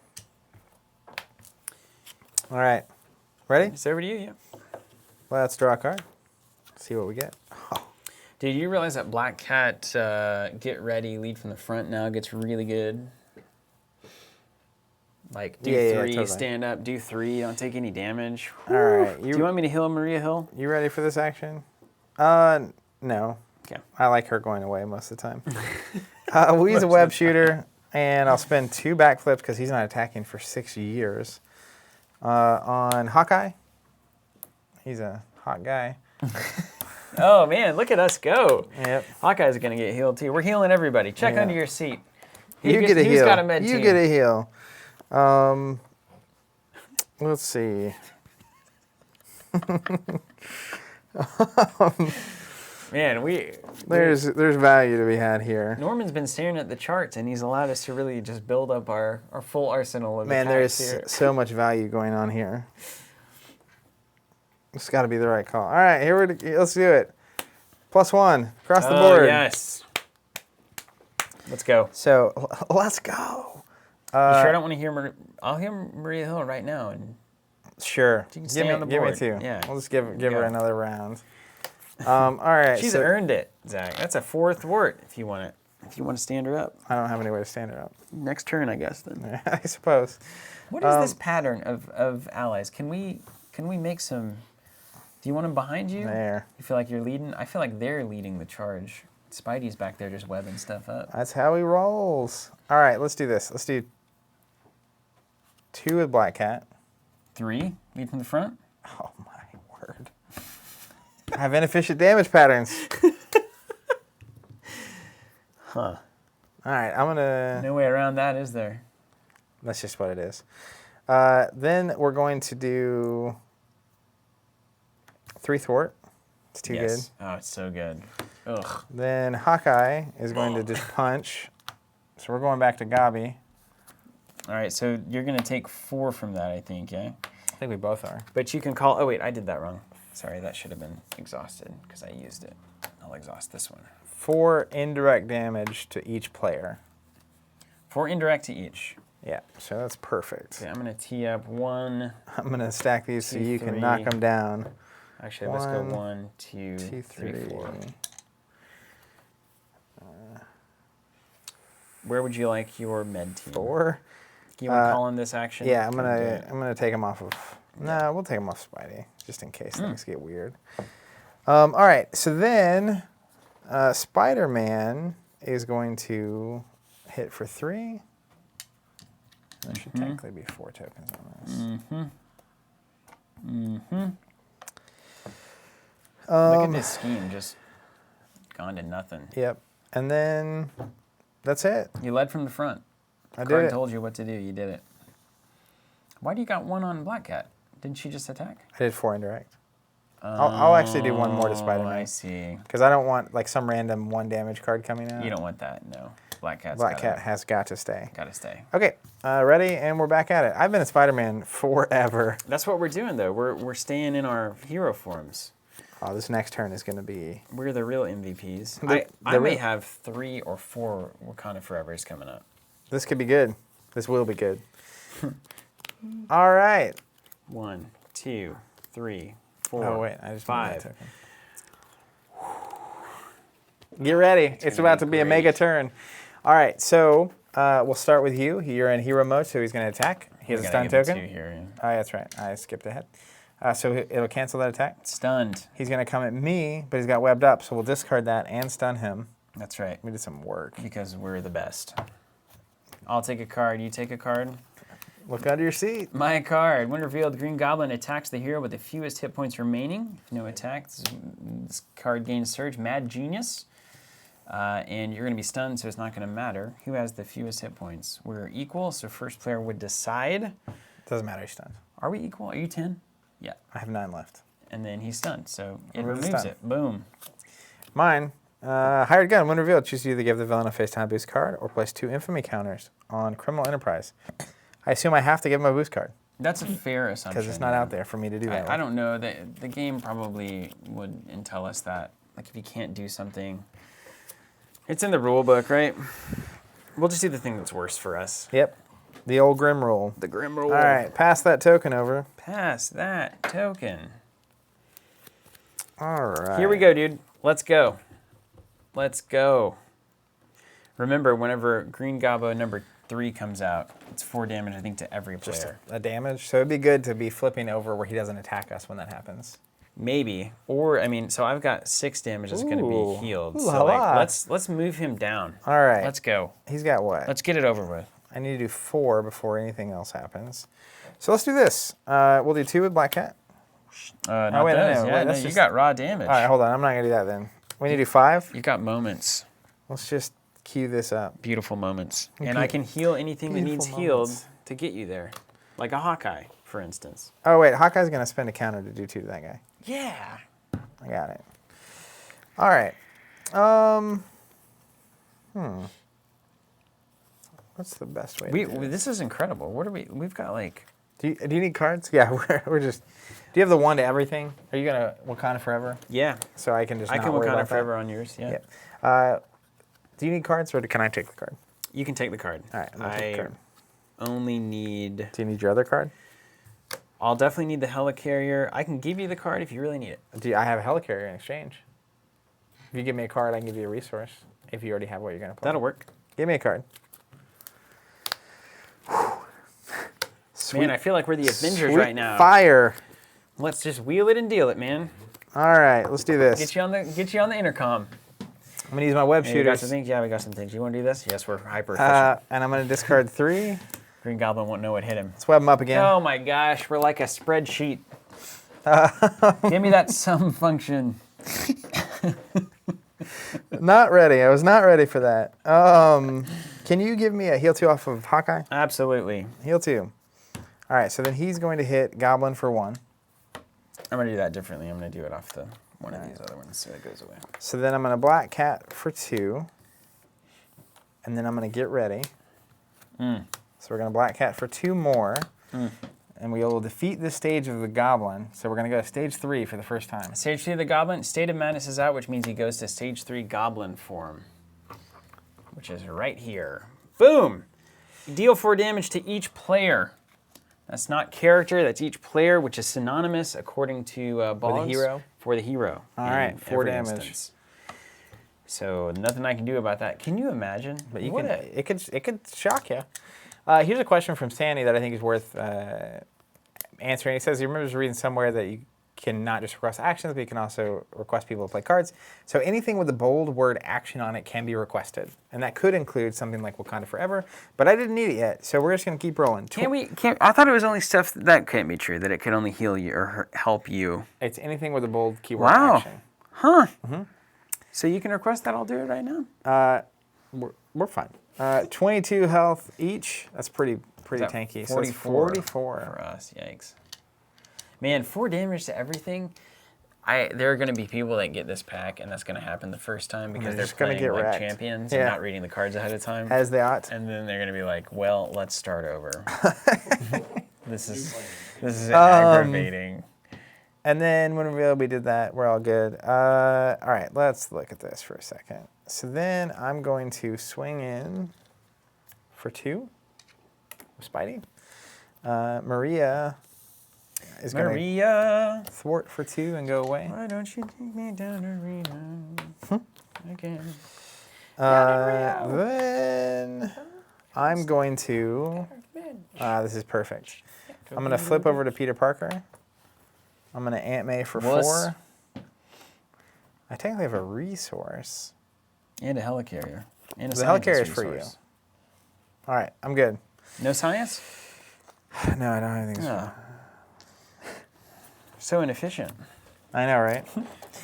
All right. Ready? It's over to you, yeah. Let's draw a card. See what we get. Oh, Did you realize that Black Cat Get Ready, lead from the front now gets really good? Like, do Yeah, 3, totally. stand up, do 3, don't take any damage. all right. Do you want me to heal Maria Hill? You ready for this action? No. Okay. I like her going away most of the time. We'll use a web shooter, and I'll spend 2 backflips because he's not attacking for 6 years. On Hawkeye, he's a hot guy. Oh, man, look at us go. Yep. Hawkeye's going to get healed, too. We're healing everybody. Check under your seat. You get a heal. Who's got a med You team? get a heal. Let's see. Man, There's value to be had here. Norman's been staring at the charts, and he's allowed us to really just build up our full arsenal of Man, attacks there's here. so much value going on here. It's got to be the right call. All right, let's do it. +1 across the board. Yes. Let's go. So let's go. You sure I don't want to hear I'll hear Maria Hill right now. And Sure. You can stay on the Give me board. 2. Yeah. We'll just give her go. another round. All right. she's so earned it, Zach. That's a 4th thwart if you want it. If you want to stand her up. I don't have any way to stand her up. Next turn, I guess, then. I suppose. What is this pattern of allies? Can we make some... Do you want them behind you? There. You feel like you're leading? I feel like they're leading the charge. Spidey's back there just webbing stuff up. That's how he rolls. All right, let's do this. Let's do 2 with Black Cat. 3, lead from the front. Oh my word. I have inefficient damage patterns. Huh. All right, I'm gonna. No way around that, is there? That's just what it is. Then we're going to do 3 thwart. It's too good. Oh, it's so good. Ugh. Then Hawkeye is going to just punch. So we're going back to Gobby. All right, so you're going to take 4 from that, I think, yeah? I think we both are. But you can call... Oh, wait, I did that wrong. Sorry, that should have been exhausted because I used it. I'll exhaust this one. 4 indirect damage to each player. 4 indirect to each. Yeah, so that's perfect. Okay, I'm going to tee up 1... I'm going to stack these so 2, you can 3. knock them down. Actually, let's go 1, 1, 2, 2, 3, 3. 4. Where would you like your med team? 4. You want to call in this action? Yeah, I'm Do it. gonna take him off of. Nah, we'll take him off Spidey just in case things get weird. All right, so then Spider-Man is going to hit for 3. There should technically be 4 tokens on this. Look at this scheme, just gone to nothing. Yep, and then that's it. You led from the front. I did Card it. told you what to do. You did it. Why do you got 1 on Black Cat? Didn't she just attack? I did 4 indirect. I'll actually do 1 more to Oh, Spider-Man. I see. Because I don't want like some random 1 damage card coming out. You don't want that, no. Black Cat has got to stay. Gotta stay. Okay, ready, and we're back at it. I've been a Spider-Man forever. That's what we're doing, though. We're staying in our hero forms. Oh, this next turn is going to be... We're the real MVPs. I the may real- have 3 or 4 Wakanda Forevers coming up. This could be good. This will be good. All right. 1, 2, 3, 4. Oh, wait. I just moved that 5. token. Get ready. It's gonna about be to be a great. mega turn. All right, so we'll start with you. You're in hero mode, so he's going to attack. He has a stun token. Here, Oh, that's right. I skipped ahead. So it'll cancel that attack. Stunned. He's going to come at me, but he's got webbed up, so we'll discard that and stun him. That's right. We did some work. Because we're the best. I'll take a card. You take a card. Look under your seat. My card. When revealed, Green Goblin attacks the hero with the fewest hit points remaining. If no attack, this card gains Surge. Mad Genius. And you're going to be stunned, so it's not going to matter. Who has the fewest hit points? We're equal, so first player would decide. Doesn't matter, he's stunned. Are we equal? Are you 10? Yeah. I have 9 left. And then he's stunned, so it We're removes stunned. it. Boom. Mine, hired gun. When revealed, choose to either give the villain a face time boost card or place 2 infamy counters on Criminal Enterprise. I assume I have to give him a boost card That's a fair assumption. because it's not out there for me to do that. I don't know. The game probably would tell us that. Like if you can't do something, it's in the rule book, right? We'll just do the thing that's worse for us. Yep, the old Grim rule. The Grim rule. All right, pass that token over. Pass that token. All right. Here we go, dude. Let's go. Let's go. Remember, whenever Green Gobbo number 3 comes out, it's 4 damage, I think, to every Just player. a damage. So it'd be good to be flipping over where he doesn't attack us when that happens. Maybe. Or, I mean, so I've got 6 damage that's going to Ooh. be healed. Ooh So, la la. like, let's move him down. All right. Let's go. He's got what? Let's get it over with. I need to do 4 before anything else happens. So let's do this. We'll do 2 with Black Cat. Not wait, no, those. no, Yeah, wait, no, that's you just- got raw damage. All right, hold on. I'm not going to do that then. We need to do 5. You got moments. Let's just cue this up. Beautiful moments. And Okay. I can heal anything that needs Beautiful healed moments. to get you there. Like a Hawkeye, for instance. Oh, wait. Hawkeye's going to spend a counter to do 2 to that guy. Yeah. I got it. All right. What's the best way to do this? This is incredible. What are we've got like... Do you need cards? Yeah, we're just... Do you have the 1 to everything? Are you going to Wakanda Forever? Yeah. So I can just I not can worry Wakanda about Forever on yours, yeah. that? Yeah. Do you need cards or can I take the card? You can take the card. All right, I'm going to take the card. Only need... Do you need your other card? I'll definitely need the Helicarrier. I can give you the card if you really need it. I have a Helicarrier in exchange. If you give me a card, I can give you a resource. If you already have what you're going to play. That'll work. Give me a card. Sweet. Man, I feel like we're the Avengers Sweet right now. Fire. Let's just wheel it and deal it, man. All right, let's do this. Get you on the intercom. I'm going to use my web Hey, we got shooters. some things. Yeah, we got some things. You want to do this? Yes, we're hyper efficient. And I'm going to discard 3. Green Goblin won't know what hit him. Let's web them up again. Oh my gosh, we're like a spreadsheet. Give me that sum function. Not ready. I was not ready for that. Can you give me a heal 2 off of Hawkeye? Absolutely. Heal 2. All right, so then he's going to hit Goblin for 1. I'm going to do that differently. I'm going to do it off the one of these other ones so it goes away. So then I'm going to Black Cat for 2. And then I'm going to get ready. So we're going to Black Cat for 2 more. And we will defeat this stage of the Goblin. So we're going to go to stage 3 for the first time. Stage 3 of the Goblin. State of Madness is out, which means he goes to stage 3 Goblin form, which is right here. Boom! Deal 4 damage to each player. That's not character, that's each player, which is synonymous, according to Boggs, hero? For the hero. All in right, 4 every damage. instance. So nothing I can do about that. Can you imagine? But you What can, a- it could shock you. Here's a question from Sandy that I think is worth answering. He says he remembers reading somewhere that you can not just request actions, but you can also request people to play cards. So anything with the bold word action on it can be requested. And that could include something like Wakanda Forever, but I didn't need it yet, so we're just going to keep rolling. I thought it was only stuff that can't be true, that it could only heal you or help you. It's anything with a bold keyword Wow. action. Huh. So you can request that, I'll do it right now. We're fine. 22 health each. That's pretty Is that tanky. 44 So it's 44. for us. Yikes. Man, 4 damage to everything. There are going to be people that get this pack, and that's going to happen the first time because they're they're just gonna playing get like wrecked. champions Yeah. and not reading the cards ahead of time. As they ought. And then they're going to be like, "Well, let's start over." This is aggravating. And then when we did that, we're all good. All right, let's look at this for a second. So then I'm going to swing in for 2 with Spidey. Maria is going Maria, to thwart for 2 and go away. why don't you take me down to Reno again? Then I'm going to, this is perfect. I'm going to flip over to Peter Parker. I'm going to Aunt May for Wuss. 4. I technically have a resource. And a helicarrier. And a The helicarrier scientist is for you. resource. All right, I'm good. No science? No, I don't have anything. Oh. So inefficient. I know, right?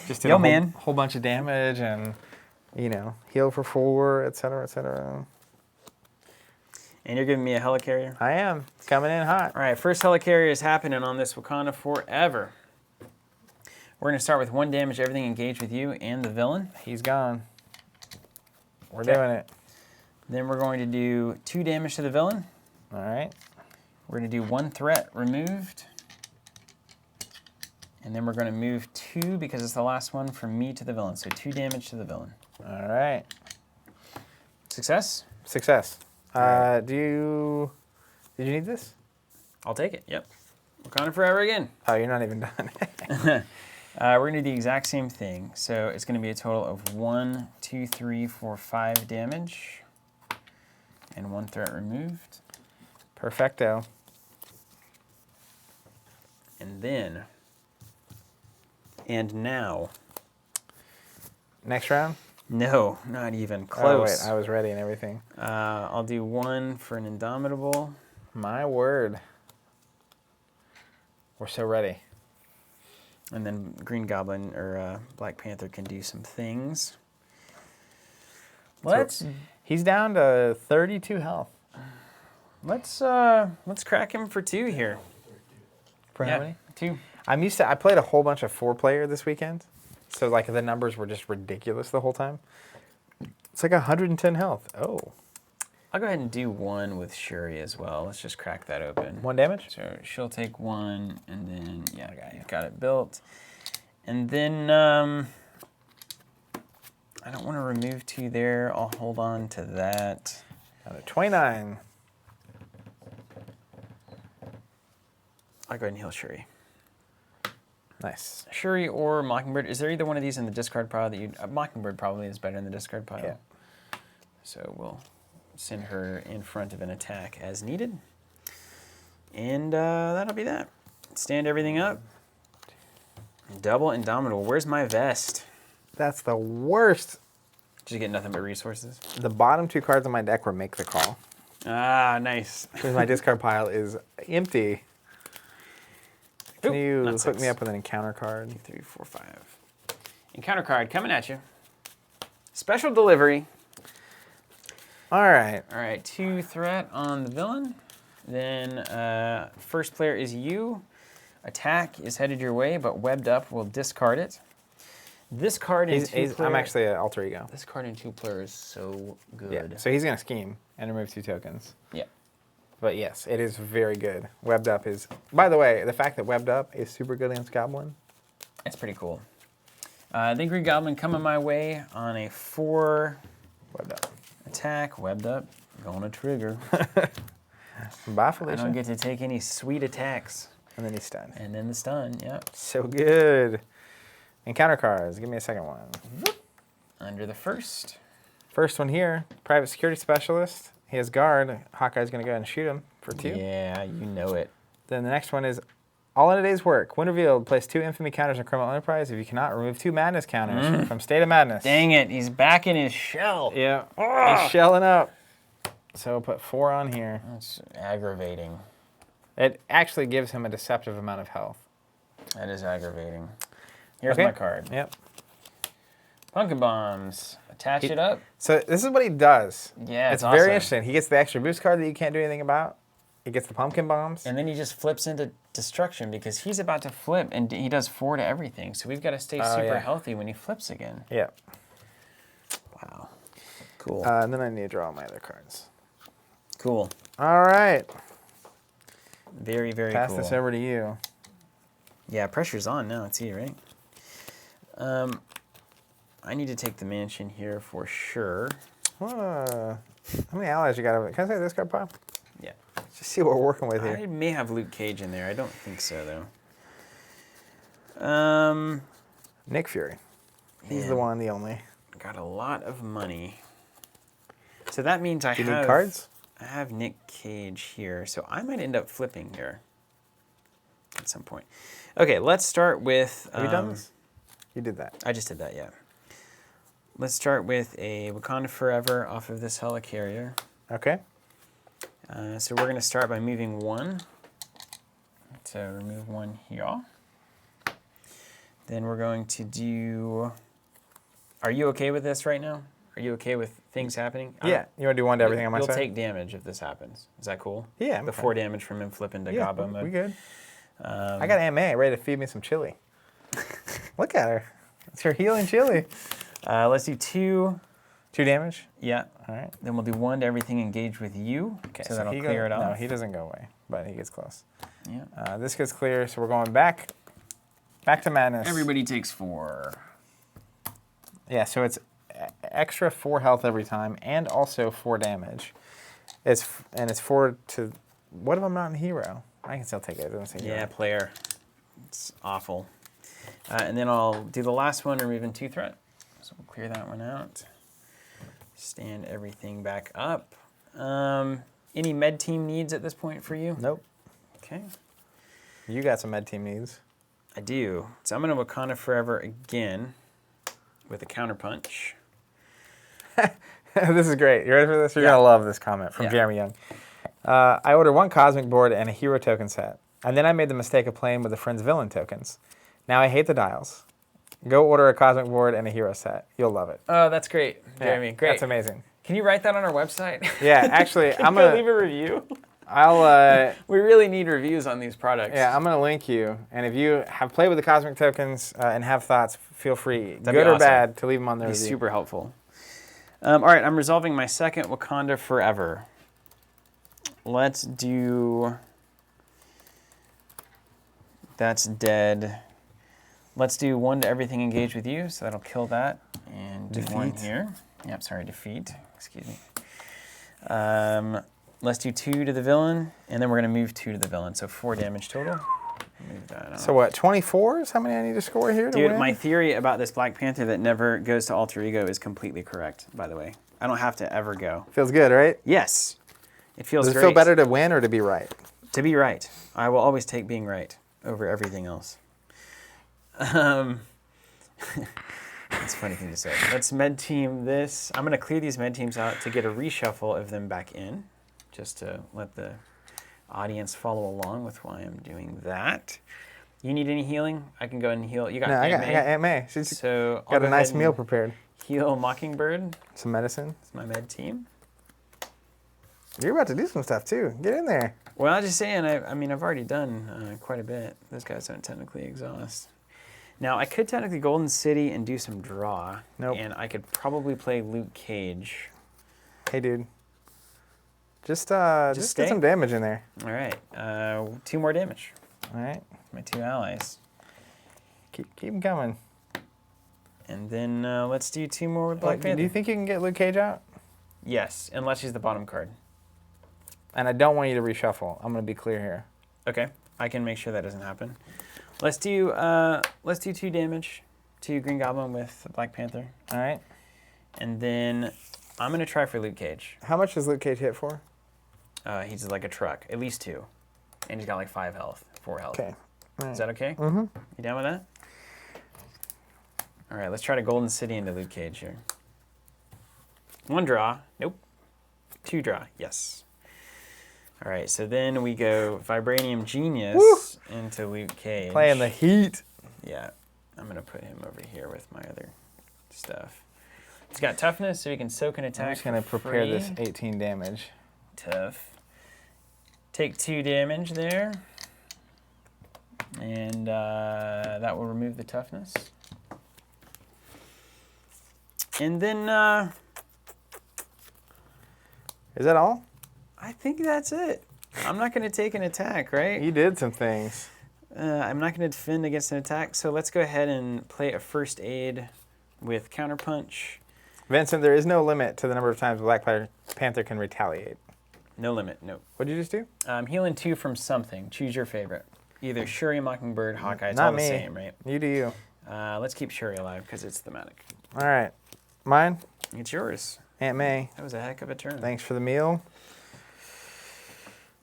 Just did Yo, a man. whole bunch of damage and, heal for 4, et cetera, et cetera. And you're giving me a helicarrier? I am coming in hot. All right, first helicarrier is happening on this Wakanda Forever. We're going to start with 1 damage to everything engaged with you and the villain. He's gone. We're Okay. doing it. Then we're going to do 2 damage to the villain. All right. We're going to do 1 threat removed. And then we're going to move 2, because it's the last one, from me to the villain. So 2 damage to the villain. All right. Success? Success. right. Did you need this? I'll take it, yep. Wakanda Forever again. Oh, you're not even done. We're going to do the exact same thing. So it's going to be a total of 1, 2, 3, 4, 5 damage. And 1 threat removed. Perfecto. And then And now, Next round? no, not even Oh, close. wait, I was ready and everything. I'll do 1 for an Indomitable. My word. We're so ready. And then Green Goblin or Black Panther can do some things. Let's He's down to 32 health. let's crack him for 2 here. For how many? 2. I played a whole bunch of 4-player this weekend. So like the numbers were just ridiculous the whole time. It's like 110 health. Oh. I'll go ahead and do 1 with Shuri as well. Let's just crack that open. 1 damage? So she'll take 1, and then got it built. And then I don't want to remove 2 there. I'll hold on to that. Another 29. I'll go ahead and heal Shuri. Nice. Shuri or Mockingbird. Is there either one of these in the discard pile that you... Mockingbird probably is better in the discard pile. Yeah. So we'll send her in front of an attack as needed. And that'll be that. Stand everything up. Double Indomitable. Where's my vest? That's the worst. Did you get nothing but resources? The bottom 2 cards on my deck were Make the Call. Ah, nice. Because my discard pile is empty. Can Oop, you not hook 6. me up with an encounter card? 2, 3, 4, 5. Encounter card coming at you. Special delivery. All right. All right, 2 threat on the villain. Then first player is you. Attack is headed your way, but webbed up will discard it. This card in 2-player. I'm actually an alter ego. This card in 2-player is so good. Yeah. So he's going to scheme and remove 2 tokens. Yeah. But yes, it is very good. Webbed up is... By the way, the fact that webbed up is super good against Goblin. That's pretty cool. Then Green Goblin coming my way on a 4 Webbed up. attack. Webbed up. Gonna trigger. Bye, I Felicia. don't get to take any sweet attacks. And then he's stunned. And then the stun, yep. So good. Encounter cards. Give me a second one. Under the first. First one here, Private Security Specialist. He has guard. Hawkeye's going to go ahead and shoot him for 2. Yeah, you know it. Then the next one is All in a Day's Work. When revealed, place 2 Infamy counters on Criminal Enterprise. If you cannot, remove 2 Madness counters from State of Madness. Dang it, he's back in his shell. Yeah. He's shelling up. So we'll put 4 on here. That's aggravating. It actually gives him a deceptive amount of health. That is aggravating. Here's Okay. my card. Yep. Pumpkin Bombs. Attach it up. So this is what he does. Yeah, It's it's very awesome. interesting. He gets the extra boost card that you can't do anything about. He gets the Pumpkin Bombs. And then he just flips into destruction because he's about to flip and he does 4 to everything. So we've got to stay super yeah. healthy when he flips again. Yeah. Wow. Cool. And then I need to draw my other cards. Cool. All right. Very, very Pass cool. this over to you. Yeah, pressure's on now. It's you, right? I need to take the mansion here for sure. How many allies you got over there? Can I say this card pile? Yeah. Just see what we're working with here. I may have Luke Cage in there. I don't think so, though. Nick Fury. He's Man. the one, the only. Got a lot of money. So that means I Do you have... need cards? I have Nick Cage here, so I might end up flipping here at some point. Okay, let's start with... Have you done this? You did that. I just did that, yeah. Let's start with a Wakanda Forever off of this helicarrier. Okay. So we're going to start by moving 1. So remove 1 here. Then we're going to do... Are you okay with this right now? Are you okay with things happening? Yeah. You want to do 1 to everything on my You'll side? take damage if this happens. Is that cool? Yeah. The 4 damage from him flipping to Gabo mode. we good. I got Aunt ready to feed me some chili. Look at her. It's her healing chili. Let's do 2. 2 damage? Yeah. All right. Then we'll do 1 to everything engaged with you. Okay, So that'll he clear it off. No, he doesn't go away, but he gets close. Yeah. This gets clear, so we're going back to madness. Everybody takes 4. Yeah, so it's extra 4 health every time, and also 4 damage. It's 4 to... What if I'm not a hero? I can still take it. It doesn't say Yeah, hero. player. It's awful. And then I'll do the last one, removing 2 threat. So we'll clear that one out. Stand everything back up. Any med team needs at this point for you? Nope. Okay. You got some med team needs. I do. So I'm going to Wakanda Forever again with a counterpunch. This is great. You ready for this? You're going to love this comment from Jeremy Young. I ordered 1 Cosmic board and a hero token set, and then I made the mistake of playing with the Friends Villain tokens. Now I hate the dials. Go order a Cosmic board and a hero set. You'll love it. Oh, that's great, Jeremy. Great. That's amazing. Can you write that on our website? Yeah, actually, Can I'm you going leave a review? I'll... We really need reviews on these products. Yeah, I'm going to link you, and if you have played with the Cosmic tokens and have thoughts, feel free, That'd good be or awesome. bad, to leave them on there. Be super helpful. All right, I'm resolving my second Wakanda Forever. Let's do... That's dead. Let's do 1 to everything engaged with you, so that'll kill that. And do 1 here. Yep, sorry, defeat. Excuse me. Let's do 2 to the villain, and then we're going to move 2 to the villain, so 4 damage total. Move that out. So what, 24 is how many I need to score here to Dude, win? my theory about this Black Panther that never goes to Alter Ego is completely correct, by the way. I don't have to ever go. Feels good, right? Yes. It feels Does it great. feel better to win or to be right? To be right. I will always take being right over everything else. That's a funny thing to say. Let's med team this. I'm going to clear these med teams out to get a reshuffle of them back in, just to let the audience follow along with why I'm doing that. You need any healing? I can go ahead and heal. You got No, I Aunt got May. Aunt May. She's So I'll got go a nice ahead meal and prepared. Heal Mockingbird. Some medicine. It's my med team. You're about to do some stuff too. Get in there. Well, I'm just saying, I mean, I've already done quite a bit. Those guys don't technically exhaust. Now, I could technically Golden City and do some draw. Nope. And I could probably play Luke Cage. Hey, dude. Just stay? get some damage in there. All right. 2 more damage. All right. My 2 allies. Keep them coming. And then let's do 2 more with Black Panther. Do you think you can get Luke Cage out? Yes, unless she's the bottom card. And I don't want you to reshuffle. I'm going to be clear here. Okay, I can make sure that doesn't happen. Let's do 2 damage to Green Goblin with Black Panther. All right. And then I'm going to try for Luke Cage. How much does Luke Cage hit for? He's like a truck, at least 2. And he's got like 5 health, 4 health. Okay. All right. Is that okay? Mm-hmm. You down with that? All right, let's try to Golden City into Luke Cage here. 1 draw. Nope. 2 draw. Yes. All right, so then we go Vibranium Genius into Luke Cage. Playing the heat. Yeah. I'm going to put him over here with my other stuff. He's got toughness, so he can soak and attack. I'm just going to prepare this 18 damage. Tough. Take 2 damage there. And that will remove the toughness. And then... Is that all? I think that's it. I'm not going to take an attack, right? You did some things. I'm not going to defend against an attack, so let's go ahead and play a first aid with Counterpunch. Vincent, there is no limit to the number of times Black Panther can retaliate. No limit, no. What did you just do? Healing 2 from something. Choose your favorite. Either Shuri, Mockingbird, Hawkeye. It's Not all the me. same, right? You do you. Let's keep Shuri alive because it's thematic. All right. Mine? It's yours. Aunt May. That was a heck of a turn. Thanks for the meal.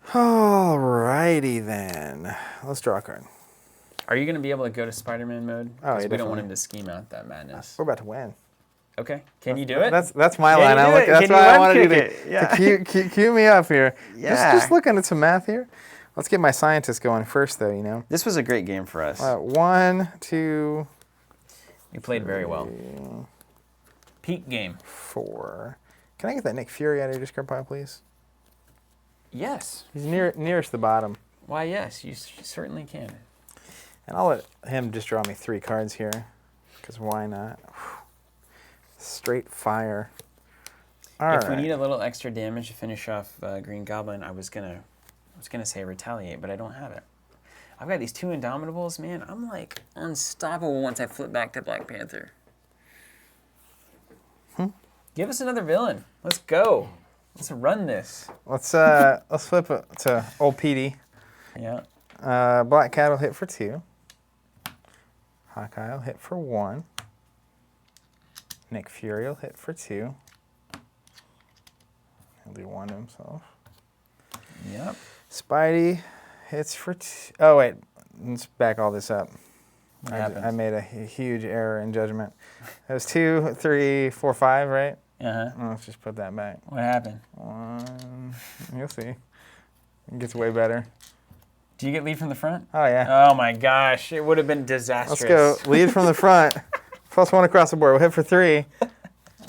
Alrighty then. Let's draw a card. Are you going to be able to go to Spider-Man mode? Oh, 'Cause yeah, we don't want definitely. him to scheme out that madness. We're about to win. Okay. Can you do it? That's my Can line. you do it? That's Can why you I wanted you kick it? Yeah. to cue me up here. Yeah. Just looking at some math here. Let's get my scientist going first, though, you know. This was a great game for us. 1, 2, You played very well. Peak game. 4. Can I get that Nick Fury out of your discard pile, please? Yes. He's nearest the bottom. Why, yes. You certainly can. And I'll let him just draw me 3 cards here, because why not? Straight fire. All If right. we need a little extra damage to finish off Green Goblin, I was gonna say retaliate, but I don't have it. I've got these 2 Indomitables, man. I'm like unstoppable once I flip back to Black Panther. Give us another villain. Let's go. Let's run this. Let's flip it to old Petey. Yeah. Black Cat will hit for 2. Hawkeye will hit for 1. Nick Fury will hit for 2. He'll do 1 to himself. Yep. Spidey hits for 2. Oh, wait. Let's back all this up. What I happened? made a huge error in judgment. It was 2, 3, 4, 5, right? Uh-huh. Let's just put that back. What happened? 1. You'll see. It gets way better. Do you get lead from the front? Oh, yeah. Oh my gosh, it would have been disastrous. Let's go. Lead from the front. +1 across the board. We'll hit for 3.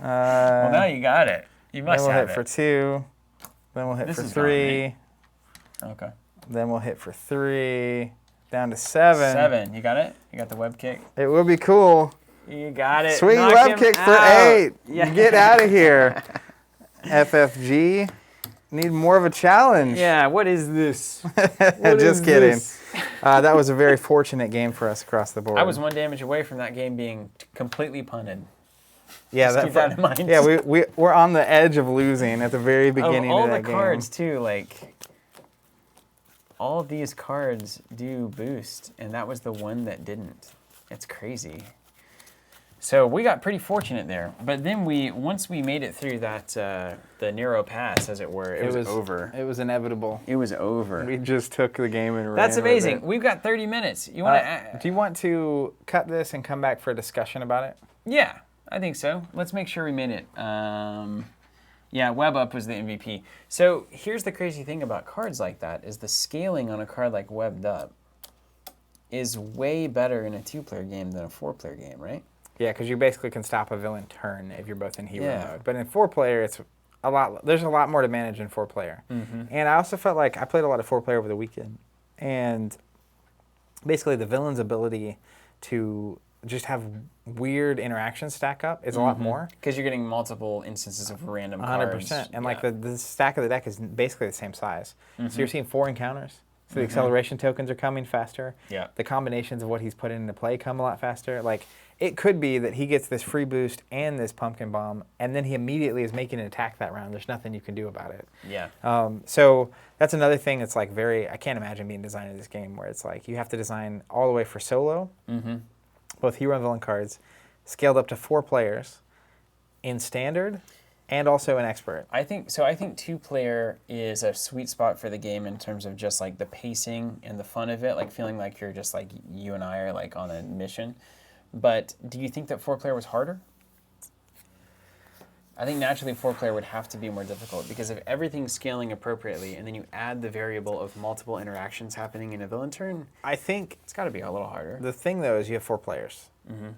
Well, now you got it. You Then must we'll have hit it. for 2. Then we'll hit This for is gone, 3. right? Okay. Then we'll hit for 3. Down to 7. 7. You got it? You got the web kick? It would be cool. You got it. Sweet Knock web him kick for out. 8. Yeah. Get out of here. FFG. Need more of a challenge. Yeah, what is this? What Just is kidding. this? That was a very fortunate game for us across the board. I was 1 damage away from that game being completely punted. Yeah, Just keep that in mind. Yeah, we're on the edge of losing at the very beginning of all of that the game. cards too, like all of these cards do boost, and that was the one that didn't. It's crazy. So we got pretty fortunate there, but then once we made it through that the narrow pass, as it were, it was over. It was inevitable. It was over. We just took the game and ran. That's with amazing. it. We've got 30 minutes. You want to? Do you want to cut this and come back for a discussion about it? Yeah, I think so. Let's make sure we made it. Yeah, Web Up was the MVP. So here's the crazy thing about cards like that is the scaling on a card like Webbed Up is way better in a 2-player game than a 4-player game, right? Yeah, because you basically can stop a villain turn if you're both in hero Yeah. mode. But in 4-player, it's a lot. There's a lot more to manage in 4-player. And I also felt like I played a lot of 4-player over the weekend, and basically the villain's ability to just have weird interactions stack up is a lot more. Because you're getting multiple instances of random 100%. cards. And like the stack of the deck is basically the same size. So you're seeing 4 encounters. So the acceleration tokens are coming faster. Yeah. The combinations of what he's put into play come a lot faster. Like it could be that he gets this free boost and this pumpkin bomb, and then he immediately is making an attack that round. There's nothing you can do about it. Yeah. So that's another thing that's like I can't imagine being designed in this game where it's like you have to design all the way for solo, both hero and villain cards, scaled up to 4 players in standard and also in expert. I think 2-player is a sweet spot for the game in terms of just like the pacing and the fun of it, like feeling like you're just like you and I are like on a mission. But do you think that 4-player was harder? I think naturally 4-player would have to be more difficult because if everything's scaling appropriately and then you add the variable of multiple interactions happening in a villain turn, I think it's got to be a little harder. the thing though is you have 4 players.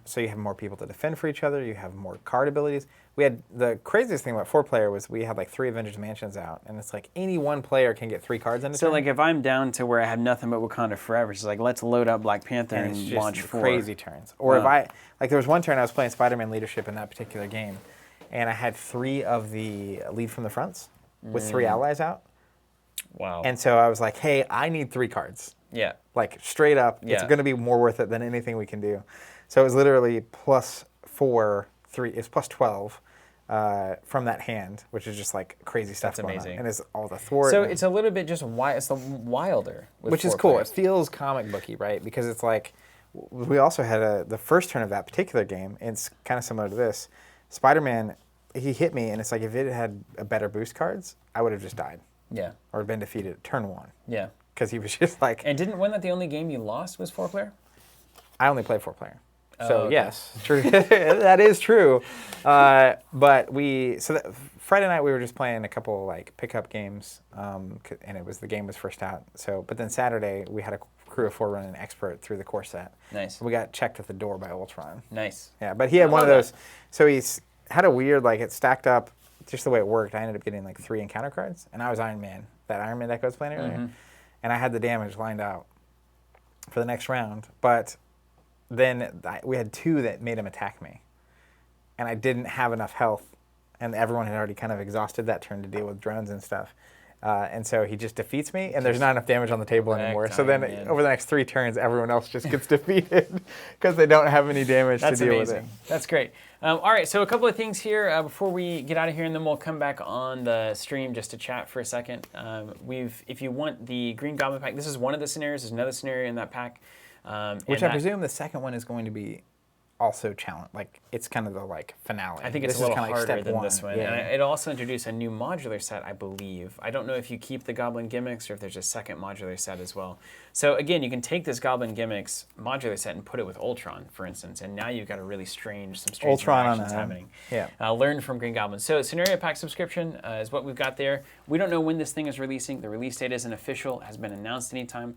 So you have more people to defend for each other. You have more card abilities. We had the craziest thing about 4-player was we had like 3 Avengers Mansions out, and it's like any one player can get 3 cards in a So turn. like if I'm down to where I have nothing but Wakanda Forever, it's like let's load up Black Panther and and, it's just launch 4. crazy turns. Or if Wow. there was one turn I was playing Spider-Man leadership in that particular game, and I had 3 of the lead from the fronts with 3 allies out, Wow. and so I was like, hey, I need 3 cards. yeah. Like straight up, it's Yeah. going to be more worth it than anything we can do. So it was literally +4, 3. It's +12 from that hand, which is just like crazy stuff. That's going amazing. on. And it's all the thwart. So and- it's a little bit just it's the wilder, with which is 4 cool. players. It feels comic booky, right? Because it's like we also had the first turn of that particular game. And it's kind of similar to this. Spider-Man, he hit me, and it's like if it had a better boost cards, I would have just died Yeah. or been defeated turn 1 Yeah. because he was just like. And wasn't that the only game you lost was 4-player? I only play 4-player. Oh, So okay. yes, true. That is true. But Friday night we were just playing a couple like pickup games, and the game was first out. So, but then Saturday we had a crew of 4 running expert through the core set. Nice. We got checked at the door by Ultron. Nice. Yeah, but he had I one of love those. So he's had a weird like it stacked up just the way it worked. I ended up getting like 3 encounter cards, and I was Iron Man, that Iron Man deck I was playing earlier, and I had the damage lined out for the next round, but. Then we had 2 that made him attack me, and I didn't have enough health, and everyone had already kind of exhausted that turn to deal with drones and stuff, and so he just defeats me, and there's not enough damage on the table Correct, anymore. So then Iron Man. over the next 3 turns, everyone else just gets defeated because they don't have any damage That's to deal amazing. with it. That's great. All right, so a couple of things here before we get out of here, and then we'll come back on the stream just to chat for a second. If you want the Green Goblin pack, this is one of the scenarios. There's another scenario in that pack. Which and I presume the second one is going to be also challenge. Like it's kind of the finale. I think it's This a is little kinda harder step than one. this one. Yeah. And it'll also introduce a new modular set, I believe. I don't know if you keep the Goblin Gimmicks or if there's a second modular set as well. So again, you can take this Goblin Gimmicks modular set and put it with Ultron, for instance, and now you've got some strange Ultron on interactions a- happening. yeah. Learn from Green Goblin. So Scenario Pack subscription is what we've got there. We don't know when this thing is releasing. The release date isn't official, hasn't been announced anytime.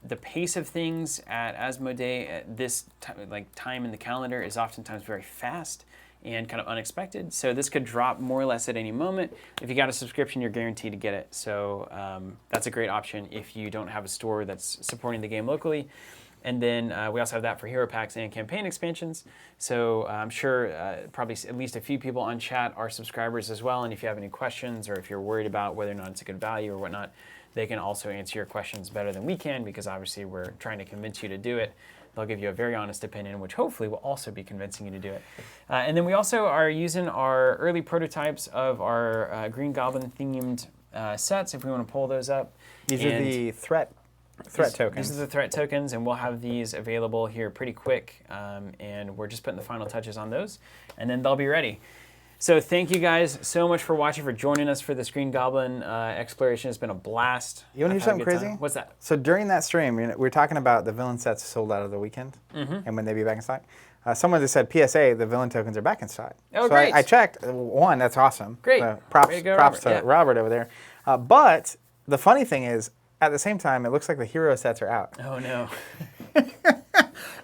The pace of things at Asmodee at this time in the calendar is oftentimes very fast and kind of unexpected. So this could drop more or less at any moment. If you got a subscription, you're guaranteed to get it. So that's a great option if you don't have a store that's supporting the game locally. And then we also have that for hero packs and campaign expansions. So I'm sure probably at least a few people on chat are subscribers as well. And if you have any questions or if you're worried about whether or not it's a good value or whatnot, they can also answer your questions better than we can because obviously we're trying to convince you to do it. They'll give you a very honest opinion, which hopefully will also be convincing you to do it. And then we also are using our early prototypes of our Green Goblin themed sets if we want to pull those up. These are the threat tokens. These are the threat tokens, and we'll have these available here pretty quick. And we're just putting the final touches on those, and then they'll be ready. So thank you guys so much for watching, for joining us for this Green Goblin exploration. It's been a blast. You want to hear I've had a something good crazy? time. What's that? So during that stream, we were talking about the villain sets sold out of the weekend and when they be back in stock. Someone just said, PSA, the villain tokens are back in stock. Oh, so great. I checked. One, that's awesome. Great. Props, Way to go, props Robert. to Yeah. Robert over there. But the funny thing is, at the same time, it looks like the hero sets are out. Oh, no.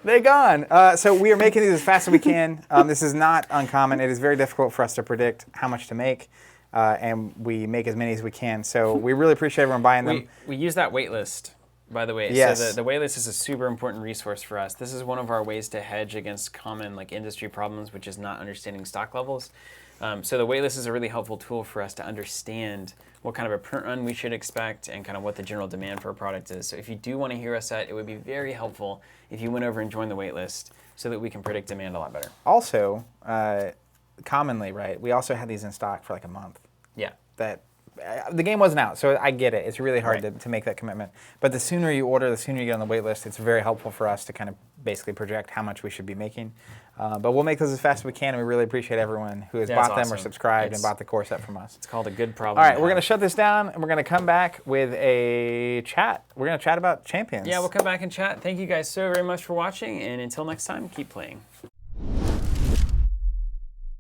They're gone. So we are making these as fast as we can. This is not uncommon. It is very difficult for us to predict how much to make, and we make as many as we can. So we really appreciate everyone buying them. We use that wait list, by the way. Yes. So the wait list is a super important resource for us. This is one of our ways to hedge against common industry problems, which is not understanding stock levels. So the waitlist is a really helpful tool for us to understand what kind of a print run we should expect and kind of what the general demand for a product is. So if you do want a hero set, it would be very helpful if you went over and joined the waitlist so that we can predict demand a lot better. Also, commonly, right, we also had these in stock for like a month. Yeah. That the game wasn't out, so I get it. It's really hard Right. to make that commitment. But the sooner you order, the sooner you get on the wait list. It's very helpful for us to kind of basically project how much we should be making. But we'll make those as fast as we can, and we really appreciate everyone who has That's bought them or awesome. subscribed and bought the core set from us. It's called a good problem. All right, to we're going to have. shut this down, and we're going to come back with a chat. We're going to chat about champions. Yeah, we'll come back and chat. Thank you guys so very much for watching, and until next time, keep playing.